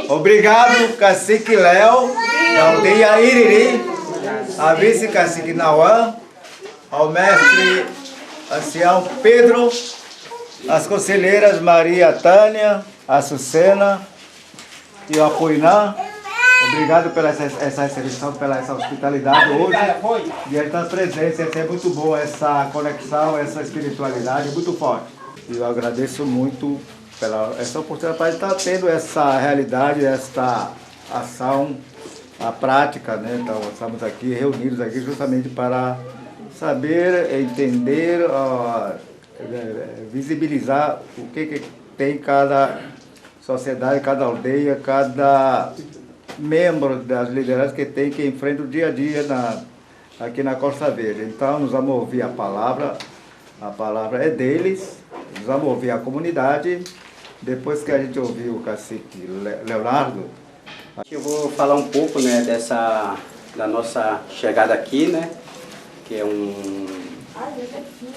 Obrigado, cacique Léo, da aldeia Iriri, a vice-cacique Nauã, ao mestre ancião Pedro, as conselheiras Maria Tânia, a Sucena e o Apoinã. Obrigado pela essa recepção, pela essa hospitalidade hoje. Diante das presenças, é muito bom essa conexão, essa espiritualidade, muito forte. E eu agradeço muito pela essa oportunidade para estar tendo essa realidade, essa ação, a prática, né? Então, estamos aqui reunidos aqui justamente para saber, entender, visibilizar o que tem cada sociedade, cada aldeia, cada membro das lideranças que enfrenta o dia a dia aqui na Costa Verde. Então, nós vamos ouvir a palavra é deles, nós vamos ouvir a comunidade. Depois que a gente ouviu o cacique Leonardo, eu vou falar um pouco, né, da nossa chegada aqui, né, que é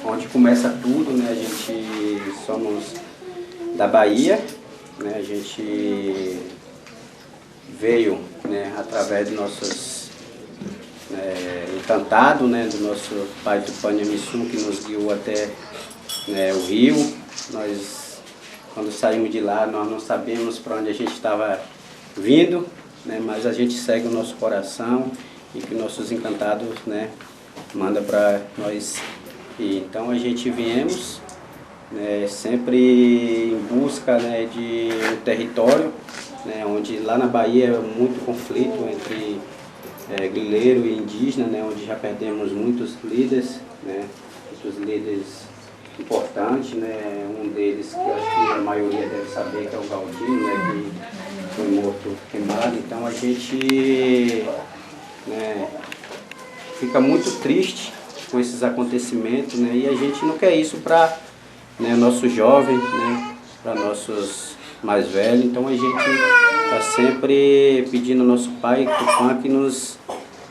onde começa tudo, né. A gente somos da Bahia, né, a gente veio, né, através dos nossos encantado, né, do nosso pai Tupã Missum, que nos guiou até, né, o rio. Nós, quando saímos de lá, nós não sabíamos para onde a gente estava vindo, né, mas a gente segue o nosso coração e que nossos encantados, né, manda para nós. E então a gente viemos, né, sempre em busca, né, de um território, né, onde lá na Bahia é muito conflito entre grileiro e indígena, né, onde já perdemos muitos líderes, né, muitos líderes importantes, né, um deles que acho que a maioria deve saber, que é o Galdinho, né, que foi morto queimado. Então a gente, né, fica muito triste com esses acontecimentos, né, e a gente não quer isso para, né, nossos jovens, né, para nossos mais velhos. Então a gente está sempre pedindo ao nosso pai Tupã que nos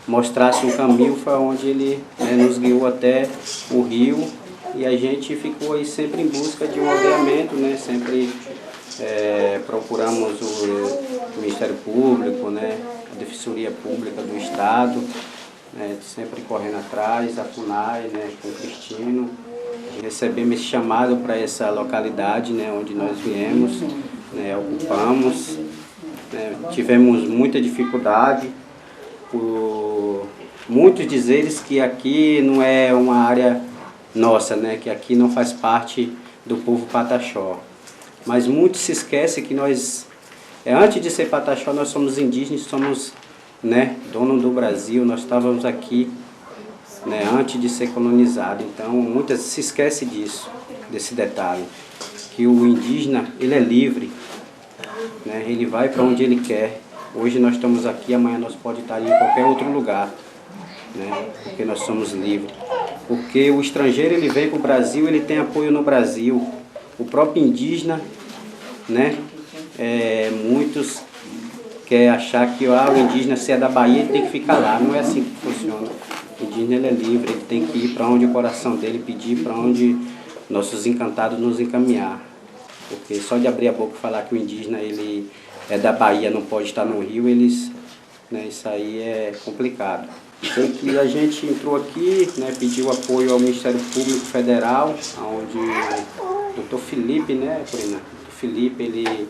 mostrasse um caminho para onde ele, né, nos guiou até o rio. E a gente ficou aí sempre em busca de um aldeamento, né? Sempre procuramos o Ministério Público, né? A Defensoria Pública do Estado, né? Sempre correndo atrás, a FUNAI, né? Com o Cristino. Recebemos esse chamado para essa localidade, né? Onde nós viemos, né? Ocupamos, né? Tivemos muita dificuldade, por muitos dizeres que aqui não é uma área nossa, né, que aqui não faz parte do povo Pataxó. Mas muitos se esquecem que nós, antes de ser Pataxó, nós somos indígenas, somos, né, dono do Brasil, nós estávamos aqui, né, antes de ser colonizado. Então, muitas se esquecem disso, desse detalhe, que o indígena, ele é livre, né, ele vai para onde ele quer. Hoje nós estamos aqui, amanhã nós podemos estar em qualquer outro lugar, né, porque nós somos livres. Porque o estrangeiro, ele vem para o Brasil, ele tem apoio no Brasil. O próprio indígena, né, muitos querem achar que o indígena, se é da Bahia, ele tem que ficar lá. Não é assim que funciona. O indígena ele é livre, ele tem que ir para onde o coração dele pedir, para onde nossos encantados nos encaminhar. Porque só de abrir a boca e falar que o indígena ele é da Bahia, não pode estar no Rio, eles, né, isso aí é complicado. Sei que a gente entrou aqui, né, pediu apoio ao Ministério Público Federal, onde o Dr. Felipe, né, Corina? O Felipe, ele,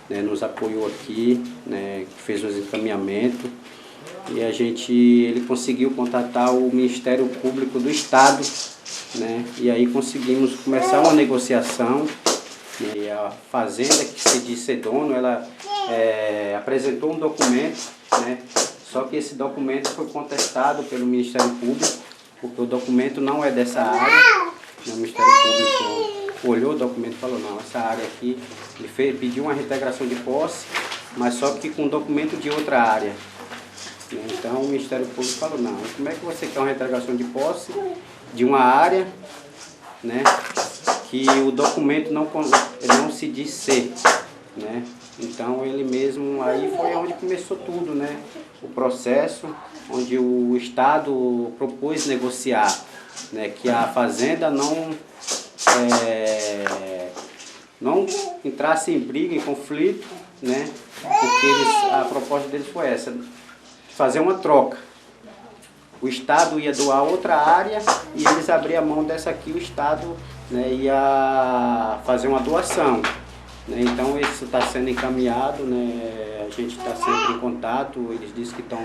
né, nos apoiou aqui, né, fez os encaminhamentos, e ele conseguiu contatar o Ministério Público do Estado, né, e aí conseguimos começar uma negociação. E a fazenda, que se diz ser dono, ela apresentou um documento, né? Só que esse documento foi contestado pelo Ministério Público, porque o documento não é dessa área. O Ministério Público olhou o documento e falou, não, essa área aqui, ele pediu uma reintegração de posse, mas só que com documento de outra área. Então o Ministério Público falou, não, como é que você quer uma reintegração de posse de uma área, né, que o documento não se diz ser, né? Então ele mesmo, aí foi onde começou tudo, né? O processo, onde o Estado propôs negociar, né? Que a fazenda não entrasse em briga, em conflito, né? Porque a proposta deles foi essa, fazer uma troca. O Estado ia doar outra área e eles abriam a mão dessa aqui, o Estado, né, ia fazer uma doação. Né? Então isso está sendo encaminhado, né? A gente está sempre em contato, eles dizem que estão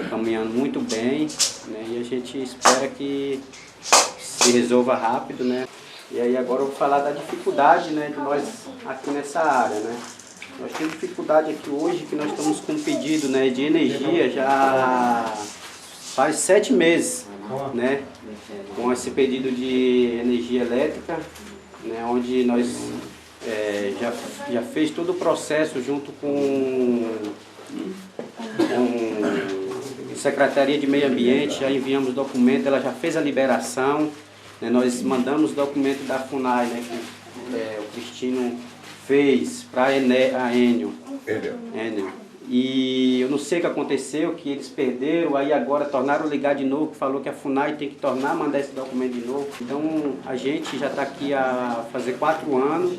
caminhando muito bem, né? E a gente espera que se resolva rápido, né? E aí agora eu vou falar da dificuldade, né, de nós aqui nessa área, né? Nós temos dificuldade aqui hoje que nós estamos com um pedido, né, de energia já faz 7 meses, né, com esse pedido de energia elétrica, né, onde nós já fez todo o processo junto com a Secretaria de Meio Ambiente, já enviamos documento, ela já fez a liberação, né, nós mandamos documento da FUNAI, né, que o Cristino fez para a Enel. E eu não sei o que aconteceu, que eles perderam, aí agora tornaram ligar de novo, falou que a FUNAI tem que mandar esse documento de novo. Então a gente já está aqui há fazer 4 anos,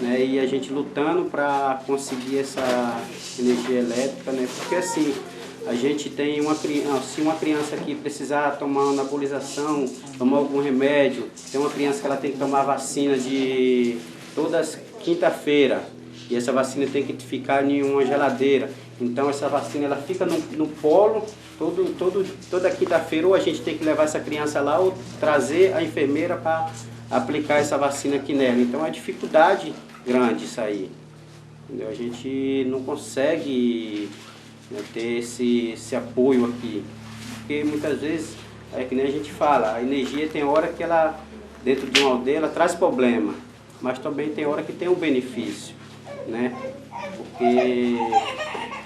né, e a gente lutando para conseguir essa energia elétrica, né, porque assim, a gente tem se uma criança aqui precisar tomar uma nebulização, tomar algum remédio, tem uma criança que ela tem que tomar vacina de todas quinta-feira, e essa vacina tem que ficar em uma geladeira. Então essa vacina ela fica no polo, toda quinta-feira, ou a gente tem que levar essa criança lá ou trazer a enfermeira para aplicar essa vacina aqui nela. Então é dificuldade grande isso aí. Entendeu? A gente não consegue, né, ter esse apoio aqui. Porque muitas vezes, é que nem a gente fala, a energia tem hora que ela, dentro de uma aldeia, ela traz problema, mas também tem hora que tem um benefício, né? Porque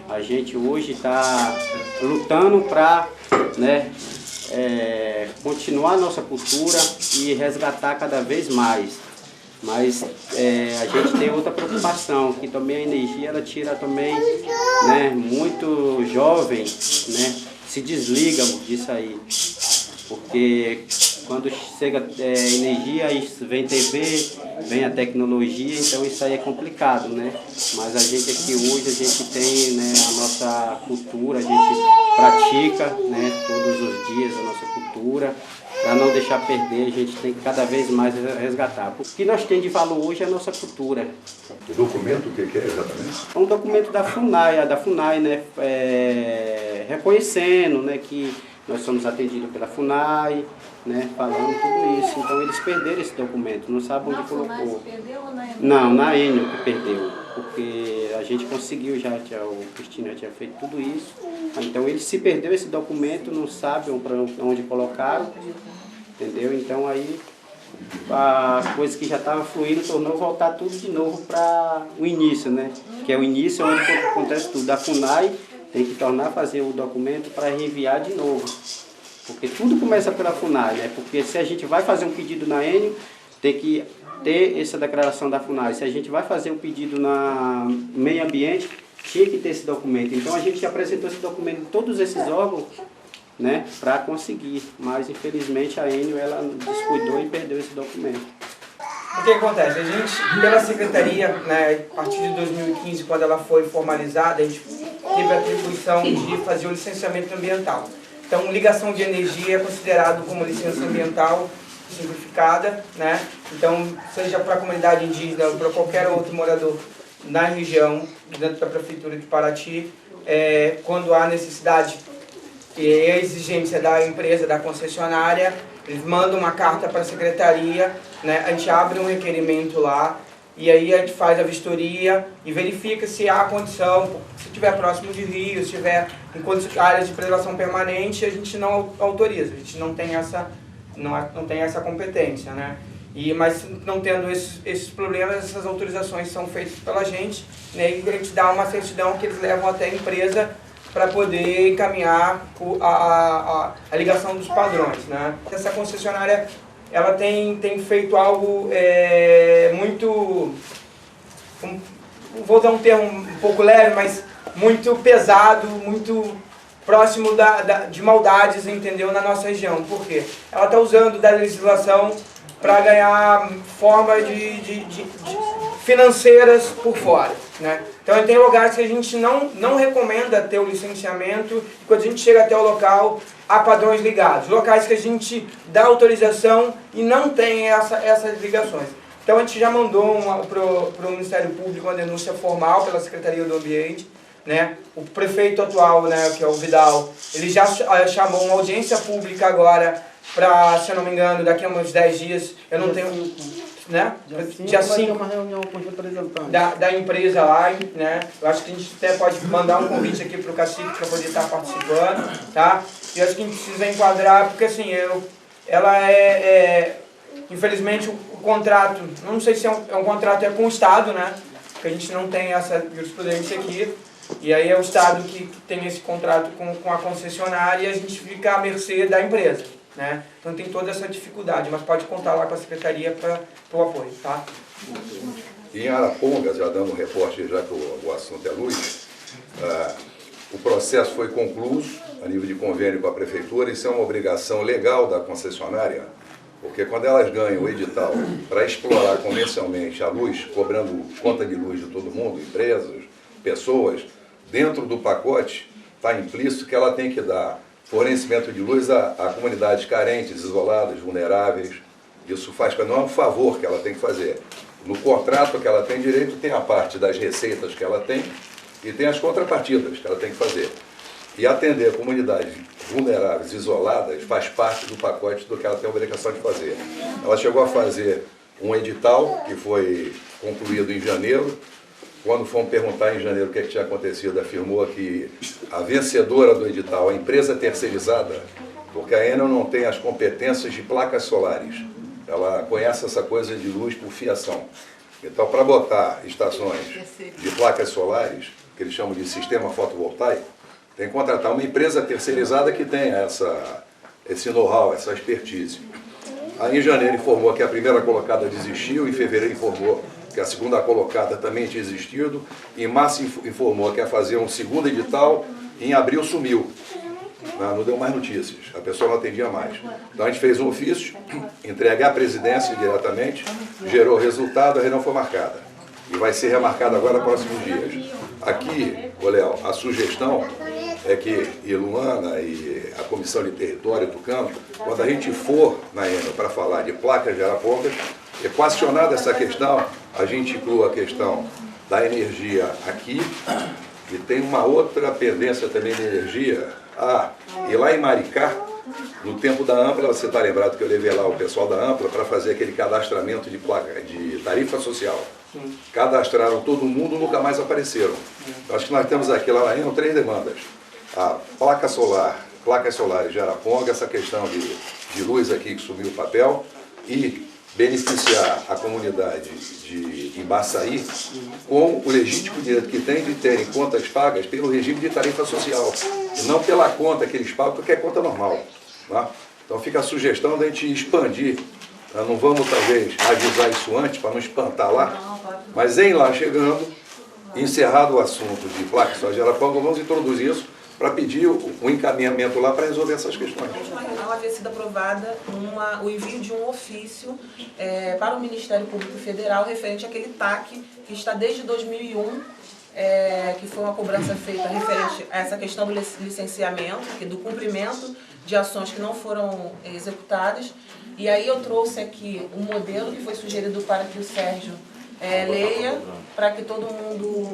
a gente hoje está lutando para, né, continuar a nossa cultura e resgatar cada vez mais. Mas a gente tem outra preocupação, que também a energia ela tira também, né, muito jovem, né, se desliga disso aí. Porque quando chega energia, aí vem TV, vem a tecnologia, então isso aí é complicado, né? Mas a gente aqui hoje, a gente tem, né, a nossa cultura, a gente pratica, né, todos os dias a nossa cultura, para não deixar perder, a gente tem que cada vez mais resgatar. O que nós temos de valor hoje é a nossa cultura. O documento, o que é exatamente? É um documento da FUNAI, né, reconhecendo, né, que nós somos atendidos pela FUNAI, né, falando tudo isso. Então eles perderam esse documento, não sabem onde colocou. Na FUNAI perdeu ou na Enel? Não, na Enel que perdeu, porque a gente conseguiu o Cristino já tinha feito tudo isso. Então eles se perdeu esse documento, não sabem onde colocaram, entendeu? Então aí a coisa que já estava fluindo tornou voltar tudo de novo para o início, né? Que é o início onde acontece tudo. A FUNAI tem que tornar a fazer o documento para reenviar de novo. Porque tudo começa pela FUNAI, né? Porque se a gente vai fazer um pedido na Enel, tem que ter essa declaração da FUNAI. Se a gente vai fazer um pedido na Meio Ambiente, tinha que ter esse documento. Então a gente apresentou esse documento em todos esses órgãos né, para conseguir. Mas infelizmente a Enel ela descuidou e perdeu esse documento. O que acontece? A gente, pela Secretaria, né, a partir de 2015, quando ela foi formalizada, a gente teve a atribuição de fazer o licenciamento ambiental. Então, ligação de energia é considerado como licença ambiental simplificada, né? Então, seja para a comunidade indígena ou para qualquer outro morador na região, dentro da Prefeitura de Paraty, quando há necessidade e a exigência da empresa, da concessionária, eles mandam uma carta para a Secretaria, né? A gente abre um requerimento lá, e aí a gente faz a vistoria e verifica se há condição, se estiver próximo de rio, se estiver em áreas de preservação permanente, a gente não autoriza, a gente não tem essa competência, né? Mas não tendo esses problemas, essas autorizações são feitas pela gente, né? E a gente dá uma certidão que eles levam até a empresa para poder encaminhar a ligação dos padrões, né? Essa concessionária ela tem feito algo muito, vou dar um termo um pouco leve, mas muito pesado, muito próximo de maldades, entendeu, na nossa região. Por quê? Ela está usando da legislação para ganhar forma de financeiras por fora, né? Então tem lugares que a gente não recomenda ter o licenciamento, e quando a gente chega até o local, há padrões ligados. Locais que a gente dá autorização e não tem essas ligações. Então a gente já mandou para o Ministério Público uma denúncia formal pela Secretaria do Ambiente, né? O prefeito atual, né, que é o Vidal, ele já chamou uma audiência pública agora para, se eu não me engano, daqui a uns 10 dias, eu não tenho... né? Dia 5 uma reunião com os representantes da empresa lá, né? Eu acho que a gente até pode mandar um convite aqui para o cacique para poder estar participando, tá? E acho que a gente precisa enquadrar, porque assim, infelizmente o contrato, não sei se é um contrato com o Estado, né? Porque a gente não tem essa jurisprudência aqui, e aí é o Estado que tem esse contrato com a concessionária e a gente fica à mercê da empresa, né? Então tem toda essa dificuldade, mas pode contar lá com a Secretaria para o apoio, tá? Em Araponga, já dando um reporte, já que o assunto é luz, o processo foi concluído a nível de convênio com a Prefeitura. Isso é uma obrigação legal da concessionária, porque quando elas ganham o edital para explorar comercialmente a luz, cobrando conta de luz de todo mundo, empresas, pessoas, dentro do pacote está implícito que ela tem que dar fornecimento de luz a comunidades carentes, isoladas, vulneráveis. Isso não é um favor que ela tem que fazer. No contrato que ela tem direito, tem a parte das receitas que ela tem e tem as contrapartidas que ela tem que fazer. E atender comunidades vulneráveis, isoladas, faz parte do pacote do que ela tem a obrigação de fazer. Ela chegou a fazer um edital que foi concluído em janeiro. Quando fomos perguntar em janeiro o que tinha acontecido, afirmou que a vencedora do edital, a empresa terceirizada, porque a Enel não tem as competências de placas solares. Ela conhece essa coisa de luz por fiação. Então, para botar estações de placas solares, que eles chamam de sistema fotovoltaico, tem que contratar uma empresa terceirizada que tenha esse know-how, essa expertise. Aí, em janeiro, informou que a primeira colocada desistiu, em fevereiro informou que a segunda colocada também tinha existido, em março informou que ia fazer um segundo edital, em abril sumiu. Não deu mais notícias, a pessoa não atendia mais. Então a gente fez um ofício, entregue à presidência diretamente, gerou resultado, a reunião foi marcada. E vai ser remarcada agora nos próximos dias. Aqui, Léo, a sugestão é que Luana e a Comissão de Território do Campo, quando a gente for na Enel para falar de placas de Arapongas, equacionada essa questão, a gente inclua a questão da energia aqui, e tem uma outra pendência também de energia. E lá em Maricá, no tempo da Ampla, você está lembrado que eu levei lá o pessoal da Ampla para fazer aquele cadastramento de placa, de tarifa social. Cadastraram todo mundo, nunca mais apareceram. Acho que nós temos aqui lá na Enel 3 demandas. A placas solares de Araponga, essa questão de luz aqui que sumiu o papel, e beneficiar a comunidade de Embaçaí com o legítimo direito que tem de terem contas pagas pelo regime de tarifa social, e não pela conta que eles pagam, porque é conta normal. Tá? Então fica a sugestão de a gente expandir. Não vamos, talvez, avisar isso antes, para não espantar lá, mas em lá chegando, encerrado o assunto de placas solares de Araponga, vamos introduzir isso para pedir o encaminhamento lá para resolver essas questões. Na última reunião havia sido aprovada o envio de um ofício para o Ministério Público Federal referente àquele TAC que está desde 2001, que foi uma cobrança feita referente a essa questão do licenciamento, do cumprimento de ações que não foram executadas. E aí eu trouxe aqui um modelo que foi sugerido para que o Sérgio leia, para que todo mundo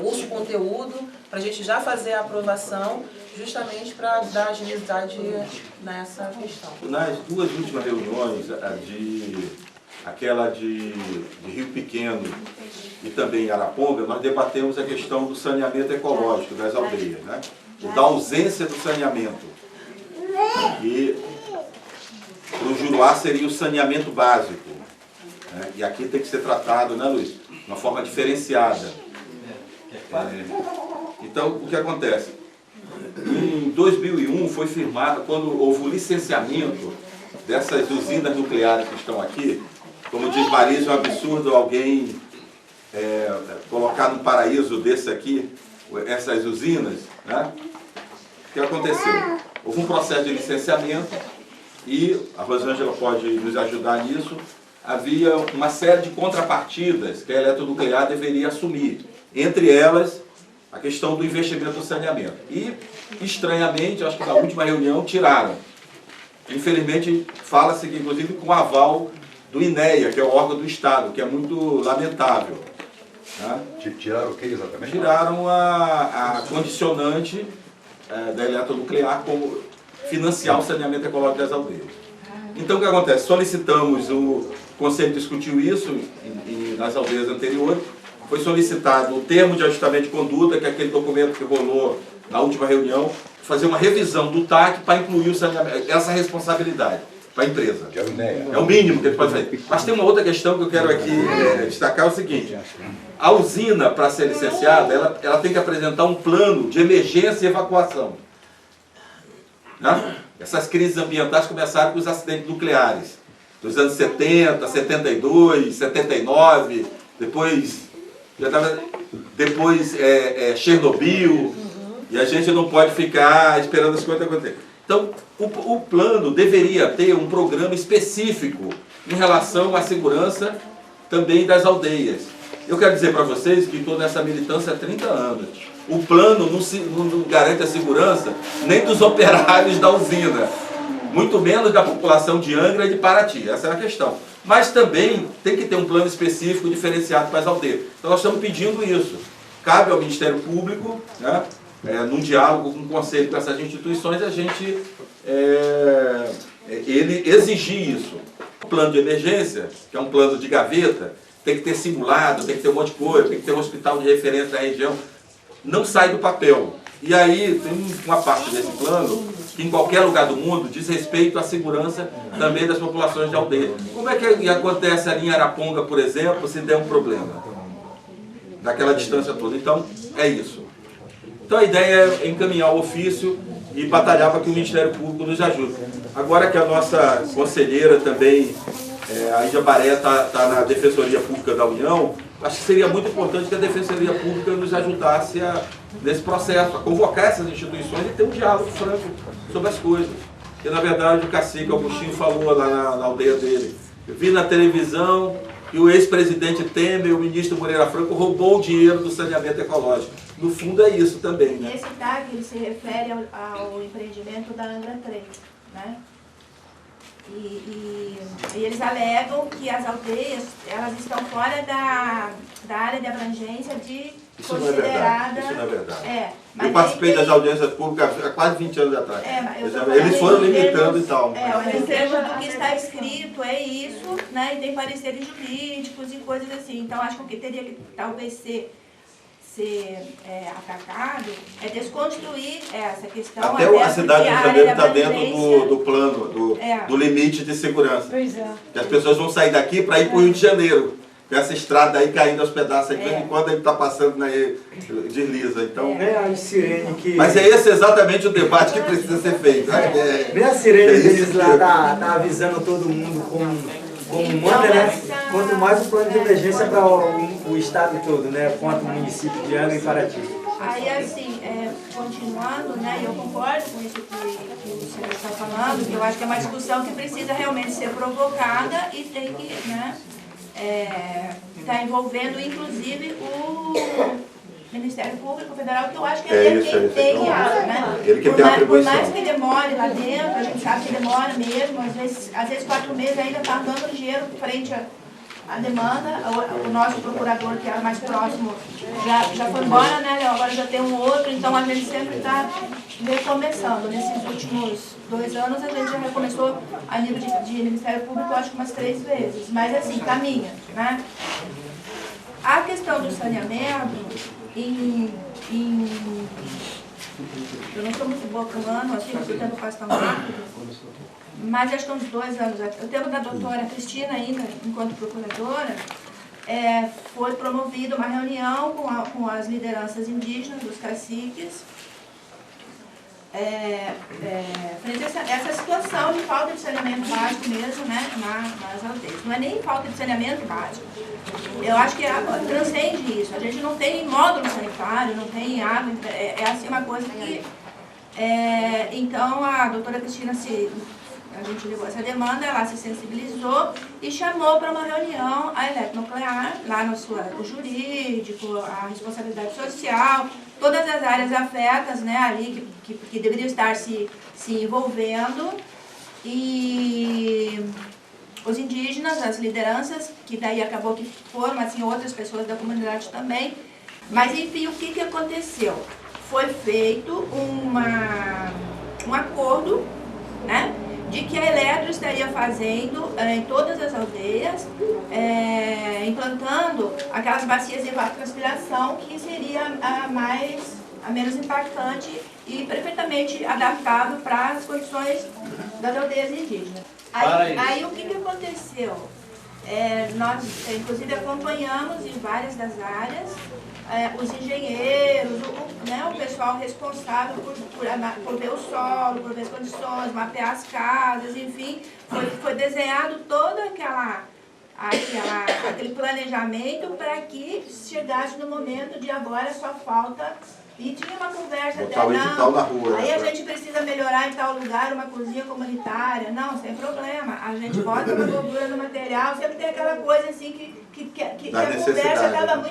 ouça o conteúdo, para a gente já fazer a aprovação, justamente para dar agilidade nessa questão. Nas duas últimas reuniões, aquela de Rio Pequeno e também Araponga, nós debatemos a questão do saneamento ecológico das aldeias, né? Da ausência do saneamento. E para o Juruá seria o saneamento básico, né? E aqui tem que ser tratado, né, Luiz? De uma forma diferenciada. Então, o que acontece? Em 2001 foi firmado, quando houve o licenciamento dessas usinas nucleares que estão aqui, como diz Marisa, é um absurdo alguém colocar num paraíso desse aqui, essas usinas, né? O que aconteceu? Houve um processo de licenciamento e a Rosângela pode nos ajudar nisso. Havia uma série de contrapartidas que a eletronuclear deveria assumir. Entre elas, a questão do investimento no saneamento. E, estranhamente, acho que na última reunião tiraram. Infelizmente, fala-se que, inclusive, com o aval do INEA, que é o órgão do Estado, que é muito lamentável. Né? Tiraram o que exatamente? Tiraram a condicionante da eletronuclear como financiar o saneamento ecológico das aldeias. Então, o que acontece? Solicitamos, o Conselho discutiu isso nas aldeias anteriores, foi solicitado o termo de ajustamento de conduta, que é aquele documento que rolou na última reunião, fazer uma revisão do TAC para incluir o saneamento, essa responsabilidade para a empresa. Que é o INEA. É o mínimo que ele pode fazer. Mas tem uma outra questão que eu quero aqui destacar, é o seguinte: a usina, para ser licenciada, ela tem que apresentar um plano de emergência e evacuação. Né? Essas crises ambientais começaram com os acidentes nucleares, dos anos 70, 72, 79, depois Chernobyl, e a gente não pode ficar esperando as coisas acontecerem. Então, o plano deveria ter um programa específico em relação à segurança também das aldeias. Eu quero dizer para vocês que estou nessa militância há 30 anos. O plano não garante a segurança nem dos operários da usina, muito menos da população de Angra e de Paraty. Essa é a questão. Mas também tem que ter um plano específico diferenciado para as aldeias. Então nós estamos pedindo isso. Cabe ao Ministério Público, né, num diálogo com o Conselho, com essas instituições, a gente ele exigir isso. O plano de emergência, que é um plano de gaveta, tem que ter simulado, tem que ter um monte de coisa, tem que ter um hospital de referência da região. Não sai do papel. E aí tem uma parte desse plano que em qualquer lugar do mundo diz respeito à segurança também das populações de aldeia. Como é que acontece ali em Araponga, por exemplo, se der um problema? Daquela distância toda. Então, é isso. Então a ideia é encaminhar o ofício e batalhar para que o Ministério Público nos ajude. Agora que a nossa conselheira também, a Índia Baré, está na Defensoria Pública da União, acho que seria muito importante que a Defensoria Pública nos ajudasse nesse processo, a convocar essas instituições e ter um diálogo franco sobre as coisas. Porque, na verdade, o cacique Augustinho falou lá na aldeia dele. Eu vi na televisão que o ex-presidente Temer e o ministro Moreira Franco roubou o dinheiro do saneamento ecológico. No fundo é isso também, né? E esse TAC ele se refere ao empreendimento da Angra 3, né? E eles alegam que as aldeias elas estão fora da área de abrangência de Isso considerada... Isso não é verdade. Mas eu participei das audiências públicas há quase 20 anos atrás. Eles foram em limitando termos, e tal. Mas em termos do que está escrito, é isso, né? E tem pareceres jurídicos e coisas assim. Então, acho que o que teria que talvez ser atacado é desconstruir essa questão. Até a cidade do Rio de Janeiro está dentro do plano, do limite de segurança. Pois é. Que as pessoas vão sair daqui para ir para o Rio de Janeiro. Com essa estrada aí caindo aos pedaços aí, enquanto ele está passando na desliza. Então, A sirene que... mas é esse exatamente o debate que precisa ser feito. Nem a sirene deles lá tá avisando todo mundo como manda, né? Quanto mais o plano de emergência para o estado todo, né? Quanto o município de Angra e Paraty. Aí, assim, continuando, né, e eu concordo com isso que o senhor está falando, que eu acho que é uma discussão que precisa realmente ser provocada e tem que, né, tá envolvendo inclusive o Ministério Público Federal, que eu acho que ele é quem tem, né? Ele que tem a Por atribuição. mais que demore lá dentro, a gente sabe que demora mesmo, às vezes 4 meses ainda está andando ligeiro frente à demanda. O nosso procurador, que era mais próximo, já foi embora, né? Agora já tem um outro, então a gente sempre está recomeçando. Nesses últimos 2 anos a gente já recomeçou a nível de Ministério Público, eu acho que umas 3 vezes, mas assim, caminha, né? A questão do saneamento, eu não sou muito boa com ano, assim, o tempo passa tão rápido, mas acho que uns 2 anos, o tempo da doutora Cristina ainda, enquanto procuradora, foi promovida uma reunião com as lideranças indígenas, dos caciques, frente a essa situação de falta de saneamento básico mesmo, né, nas aldeias. Não é nem falta de saneamento básico. Eu acho que transcende isso. A gente não tem módulo sanitário, não tem água, assim uma coisa que... então a doutora Cristina, a gente levou essa demanda, ela se sensibilizou e chamou para uma reunião a Eletronuclear, lá no o jurídico, a responsabilidade social, todas as áreas afetas, né, ali que deveriam estar se envolvendo, e os indígenas, as lideranças, que daí acabou que foram assim, outras pessoas da comunidade também. Mas enfim, o que aconteceu? Foi feito um acordo, né, de que a Eletro estaria fazendo em todas as aldeias, implantando aquelas bacias de evapotranspiração, que seria a menos impactante e perfeitamente adaptável para as condições das aldeias indígenas. Aí o que aconteceu? Nós, inclusive, acompanhamos em várias das áreas os engenheiros, o pessoal responsável por ver o solo, por ver as condições, mapear as casas, enfim, foi desenhado todo aquele planejamento para que chegasse no momento de agora só falta. E tinha uma conversa botar o edital na rua. Aí a gente precisa melhorar em tal lugar uma cozinha comunitária. Não, sem problema. A gente bota uma gordura no material, sempre tem aquela coisa assim que a conversa acaba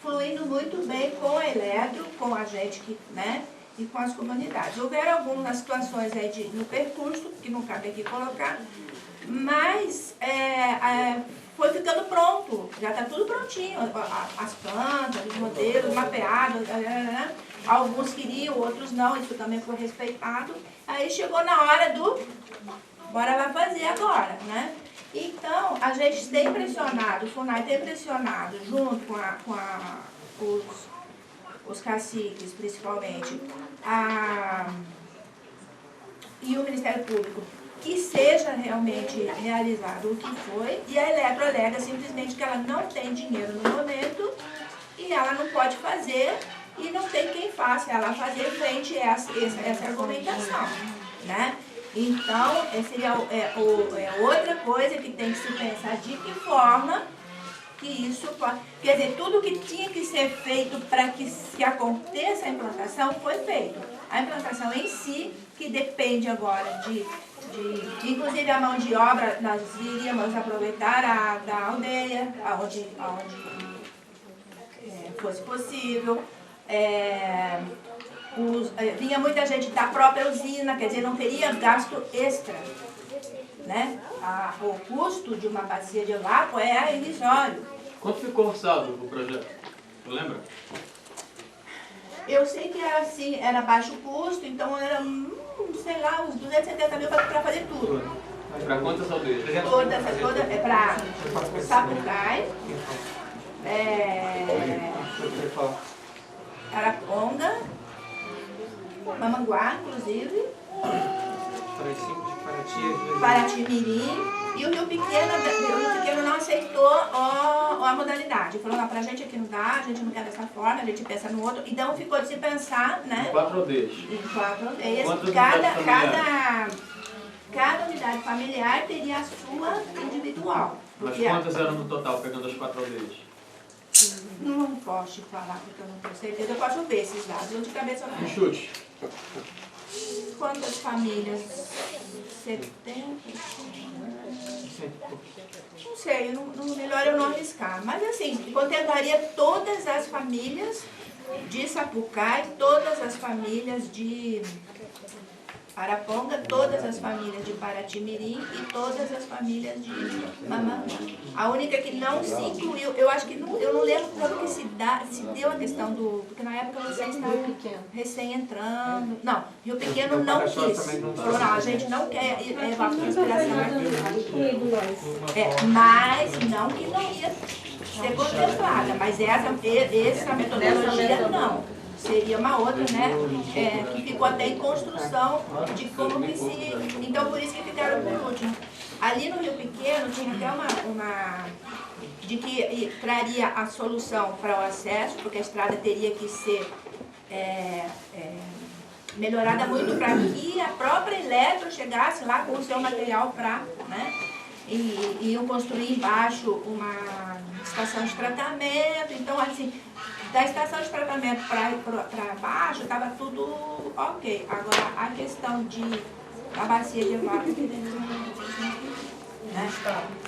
fluindo muito bem com a Eletro, com a gente, né, e com as comunidades. Houveram algumas situações aí no percurso, que não cabe aqui colocar, mas foi ficando pronto, já está tudo prontinho, as plantas, os modelos mapeados, alguns queriam, outros não, isso também foi respeitado. Aí chegou na hora do bora lá fazer agora, né? Então, a gente tem pressionado, o FUNAI tem pressionado, junto com os caciques, principalmente, e o Ministério Público, que seja realmente realizado o que foi, e a Eletro alega simplesmente que ela não tem dinheiro no momento, e ela não pode fazer, e não tem quem faça ela fazer frente a essa argumentação, né? Então, seria outra coisa que tem que se pensar, de que forma que isso pode... Quer dizer, tudo que tinha que ser feito para que aconteça a implantação foi feito. A implantação em si, que depende agora inclusive a mão de obra, nós iríamos aproveitar da aldeia, onde fosse possível. Vinha muita gente da própria usina, quer dizer, não teria gasto extra, né? O custo de uma bacia de evapo é irrisório. Quanto ficou orçado o projeto? Você lembra? Eu sei que era assim, era baixo custo, então era, sei lá, uns 270 mil para fazer tudo. Para quantas aldeias? Toda para Sapucai, Araponga, Mamanguá, inclusive, Paraty-Mirim, e o Rio Pequeno não aceitou a modalidade. Falou, não, pra gente aqui não dá, a gente não quer dessa forma, a gente pensa no outro. Então ficou de se pensar, né? Em 4 aldeias. Em 4 aldeias. Cada unidade familiar teria a sua individual. Mas quantas eram no total, pegando as 4 aldeias? Não posso te falar porque eu não tenho certeza. Eu posso ver esses dados. Eu de cabeça não. Chute. Quantas famílias? 70? Não sei, melhor eu não arriscar. Mas assim, contemplaria todas as famílias de Sapucaí, todas as famílias de Araponga, todas as famílias de Paraty-Mirim e todas as famílias de Mamãe. A única que não se incluiu, eu acho que eu não lembro quando que se deu a questão do... Porque na época vocês estavam recém entrando. Não, Rio Pequeno não quis. Falou, não, a gente não quer evacuar a inspiração aqui. Mas não que não ia ser contemplada, mas essa metodologia não. Seria uma outra, né, que ficou até em construção de como que se... Então, por isso que ficaram por último. Ali no Rio Pequeno tinha até uma de que traria a solução para o acesso, porque a estrada teria que ser melhorada muito para que a própria Eletro chegasse lá com o seu material para, né, e iam construir embaixo uma estação de tratamento. Então, assim, da estação de tratamento para baixo estava tudo ok. Agora, a questão da bacia de evacuação, né?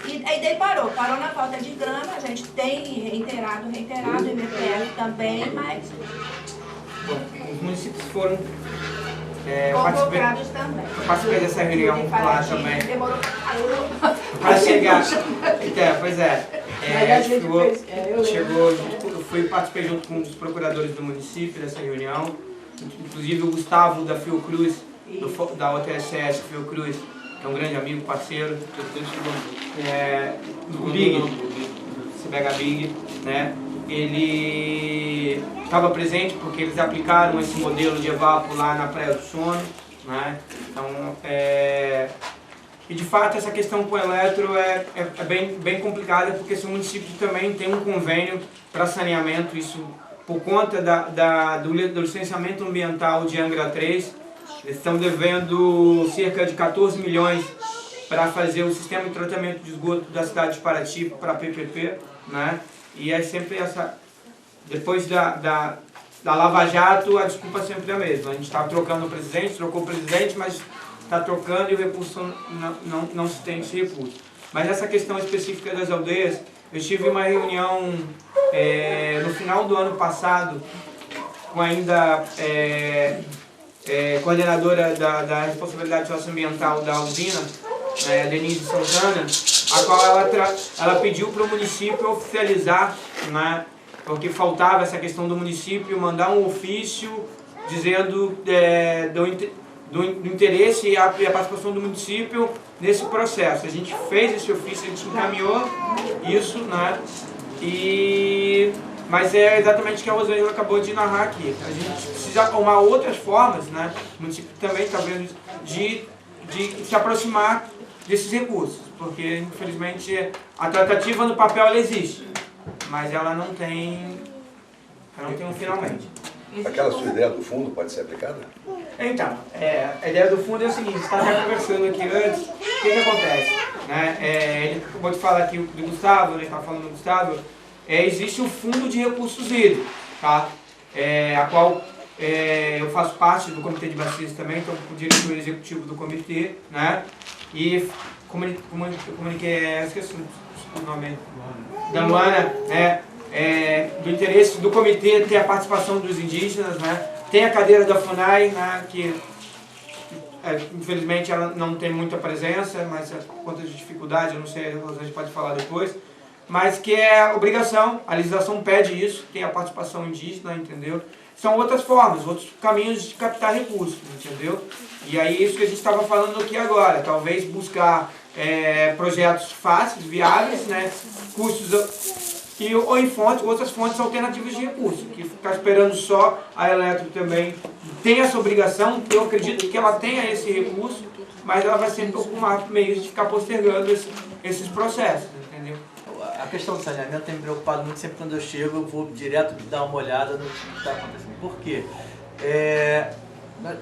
E daí parou na falta de grana. A gente tem reiterado, o MPF também, mas... Bom, os municípios foram convocados também. Eu participei dessa reunião lá também. Demorou para chegar. Pois é. Eu participei junto com os procuradores do município dessa reunião, inclusive o Gustavo da Fiocruz, da OTSS Fiocruz, que é um grande amigo, parceiro, o Big, CBH Big, né? Ele estava presente porque eles aplicaram esse modelo de evapo lá na Praia do Sono, né? Então, e de fato essa questão com o Eletro é bem complicada, porque esse município também tem um convênio para saneamento, isso por conta do licenciamento ambiental de Angra 3, eles estão devendo cerca de 14 milhões para fazer o sistema de tratamento de esgoto da cidade de Paraty para a PPP, né? E é sempre essa, depois da Lava Jato, a desculpa é sempre a mesma. A gente está trocando o presidente, trocou o presidente, mas está trocando e o recurso não se tem esse recurso. Mas essa questão específica das aldeias, eu tive uma reunião no final do ano passado com ainda coordenadora da responsabilidade socioambiental da usina, Denise Santana, a qual ela pediu para o município oficializar, né, porque faltava essa questão do município mandar um ofício dizendo do interesse e a participação do município nesse processo. A gente fez esse ofício, a gente encaminhou isso, né? Mas é exatamente o que a Rosângela acabou de narrar aqui. A gente precisa arrumar outras formas, né? O município também está vendo de se aproximar desses recursos, porque infelizmente a tratativa no papel ela existe, mas ela não tem um finalmente. Aquela sua ideia do fundo pode ser aplicada? Então, a ideia do fundo é o seguinte, você estava conversando aqui antes, o que acontece? Né? Ele acabou de falar aqui do Gustavo, ele estava falando do Gustavo, existe o Fundo de Recursos Hídricos, tá? A qual eu faço parte do Comitê de Bacias também, então o diretor executivo do comitê, né? E comuniquei, esqueci o nome da Luana, né? Do interesse do comitê ter a participação dos indígenas, né? Tem a cadeira da FUNAI, né, que infelizmente ela não tem muita presença, mas por conta de dificuldade, eu não sei, a gente pode falar depois, mas que é obrigação, a legislação pede isso, tem a participação indígena, entendeu? São outras formas, outros caminhos de captar recursos, entendeu? E aí isso que a gente estava falando aqui agora, talvez buscar projetos fáceis, viáveis, né, custos... ou em outras fontes alternativas de recursos, que ficar esperando só a Eletro também tem essa obrigação, eu acredito que ela tenha esse recurso, mas ela vai sempre ocupar meios de ficar postergando esses processos, entendeu? A questão do saneamento tem me preocupado muito, sempre quando eu chego eu vou direto dar uma olhada no que está acontecendo. Por quê?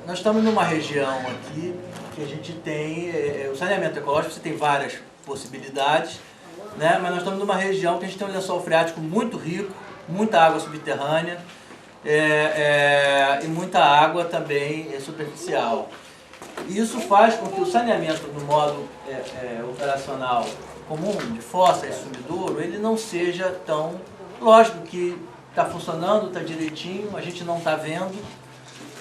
Nós estamos numa região aqui que a gente tem, o saneamento ecológico, você tem várias possibilidades, né? Mas nós estamos numa região que a gente tem um lençol freático muito rico, muita água subterrânea e muita água também superficial. Isso faz com que o saneamento no modo operacional comum, de fossa e sumidouro, ele não seja tão... Lógico que está funcionando, está direitinho, a gente não está vendo,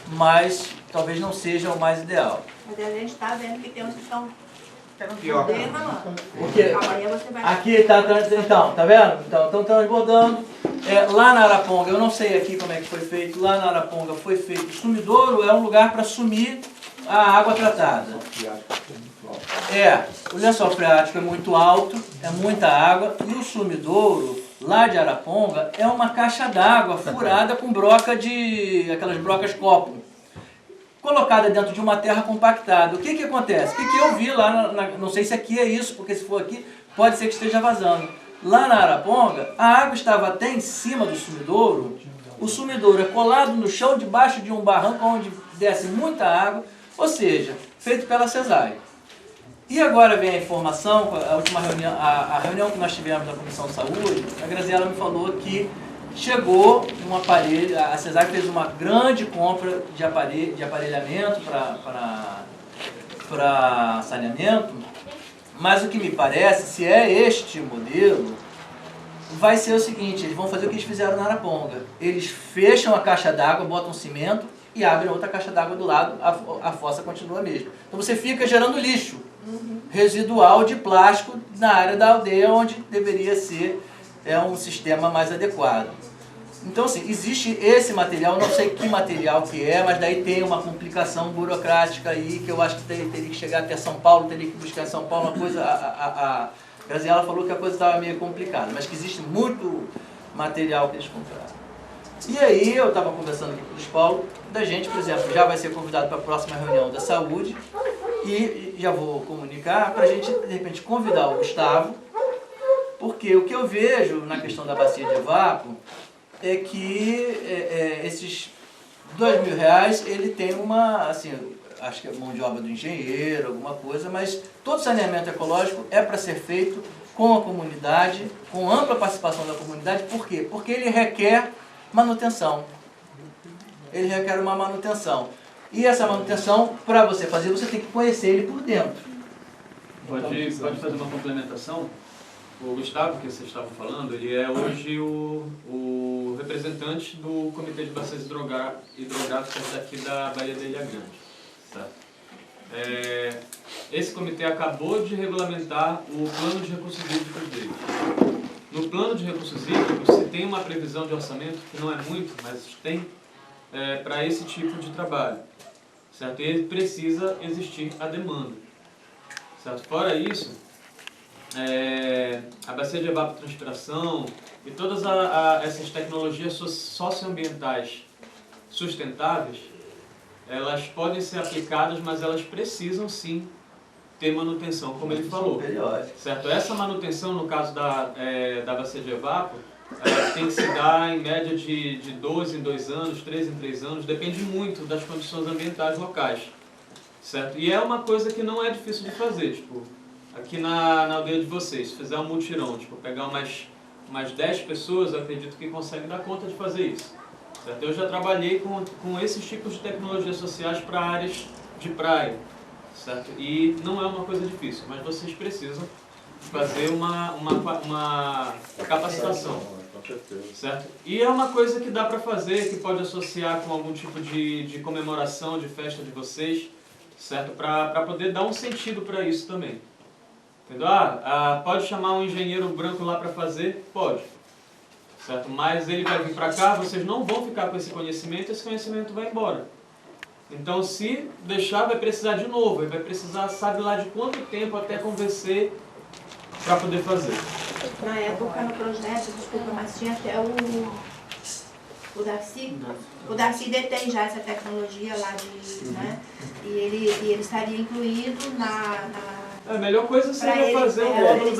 mas talvez não seja o mais ideal. Mas a gente está vendo que tem uns que estão Pior. derramando. Porque Amanhã você vai... aqui está, então, tá vendo? Então, estão transbordando. Lá na Araponga, eu não sei aqui como é que foi feito, lá na Araponga foi feito. O sumidouro é um lugar para sumir a água tratada. O lençol freático é muito alto, é muita água, e o sumidouro, lá de Araponga, é uma caixa d'água furada com broca aquelas brocas copo, colocada dentro de uma terra compactada. O que que acontece? O que que eu vi lá, não sei se aqui é isso, porque se for aqui, pode ser que esteja vazando. Lá na Araponga, a água estava até em cima do sumidouro, o sumidouro é colado no chão, debaixo de um barranco onde desce muita água, ou seja, feito pela CESAI. E agora vem a informação, a última reunião, a reunião que nós tivemos na Comissão de Saúde, a Graziela me falou que chegou um aparelho, a CESAI fez uma grande compra de aparelhamento para saneamento, mas o que me parece, se é este modelo, vai ser o seguinte, eles vão fazer o que eles fizeram na Araponga. Eles fecham a caixa d'água, botam cimento e abrem outra caixa d'água do lado, a fossa continua a mesma. Então você fica gerando lixo residual de plástico na área da aldeia, onde deveria ser um sistema mais adequado. Então, assim, existe esse material, não sei que material que é, mas daí tem uma complicação burocrática aí, que eu acho que teria que chegar até São Paulo, teria que buscar em São Paulo uma coisa... A Graziela falou que a coisa estava meio complicada, mas que existe muito material que eles compraram. E aí eu estava conversando aqui com o Luiz Paulo, da gente, por exemplo, já vai ser convidado para a próxima reunião da saúde, e já vou comunicar para a gente, de repente, convidar o Gustavo, porque o que eu vejo na questão da bacia de evapro é que esses R$2.000, ele tem uma, assim, acho que é mão de obra do engenheiro, alguma coisa, mas todo saneamento ecológico é para ser feito com a comunidade, com ampla participação da comunidade. Por quê? Porque ele requer manutenção. Ele requer uma manutenção. E essa manutenção, para você fazer, você tem que conhecer ele por dentro. Pode fazer uma complementação? O Gustavo, que vocês estavam falando, ele é hoje o representante do Comitê de Bacias Hidrográficas aqui da Baía da Ilha Grande. Certo? Esse comitê acabou de regulamentar o plano de recursos hídricos dele. No plano de recursos hídricos, se tem uma previsão de orçamento, que não é muito, mas tem, para esse tipo de trabalho. Certo? E ele precisa existir a demanda. Certo? Fora isso, a bacia de evapotranspiração e todas essas tecnologias socioambientais sustentáveis, elas podem ser aplicadas, mas elas precisam sim ter manutenção, como ele falou. Certo? Essa manutenção, no caso da bacia de evapro, tem que se dar em média de 2 em 2 anos, 3 em 3 anos, depende muito das condições ambientais locais. Certo? E é uma coisa que não é difícil de fazer, tipo, aqui na aldeia de vocês, se fizer um mutirão, tipo, pegar umas 10 pessoas, eu acredito que conseguem dar conta de fazer isso. Certo? Eu já trabalhei com esses tipos de tecnologias sociais para áreas de praia, certo? E não é uma coisa difícil, mas vocês precisam fazer uma capacitação, certo? E é uma coisa que dá para fazer, que pode associar com algum tipo de comemoração, de festa de vocês, certo? Para poder dar um sentido para isso também. Entendeu? Pode chamar um engenheiro branco lá para fazer? Pode. Certo? Mas ele vai vir para cá, vocês não vão ficar com esse conhecimento vai embora. Então, se deixar, vai precisar de novo, ele vai precisar, sabe lá de quanto tempo até convencer para poder fazer. Na época, no projeto, desculpa, mas tinha até o Darcy. O Darcy detém já essa tecnologia lá né? E ele estaria incluído A melhor coisa seria fazer o módulo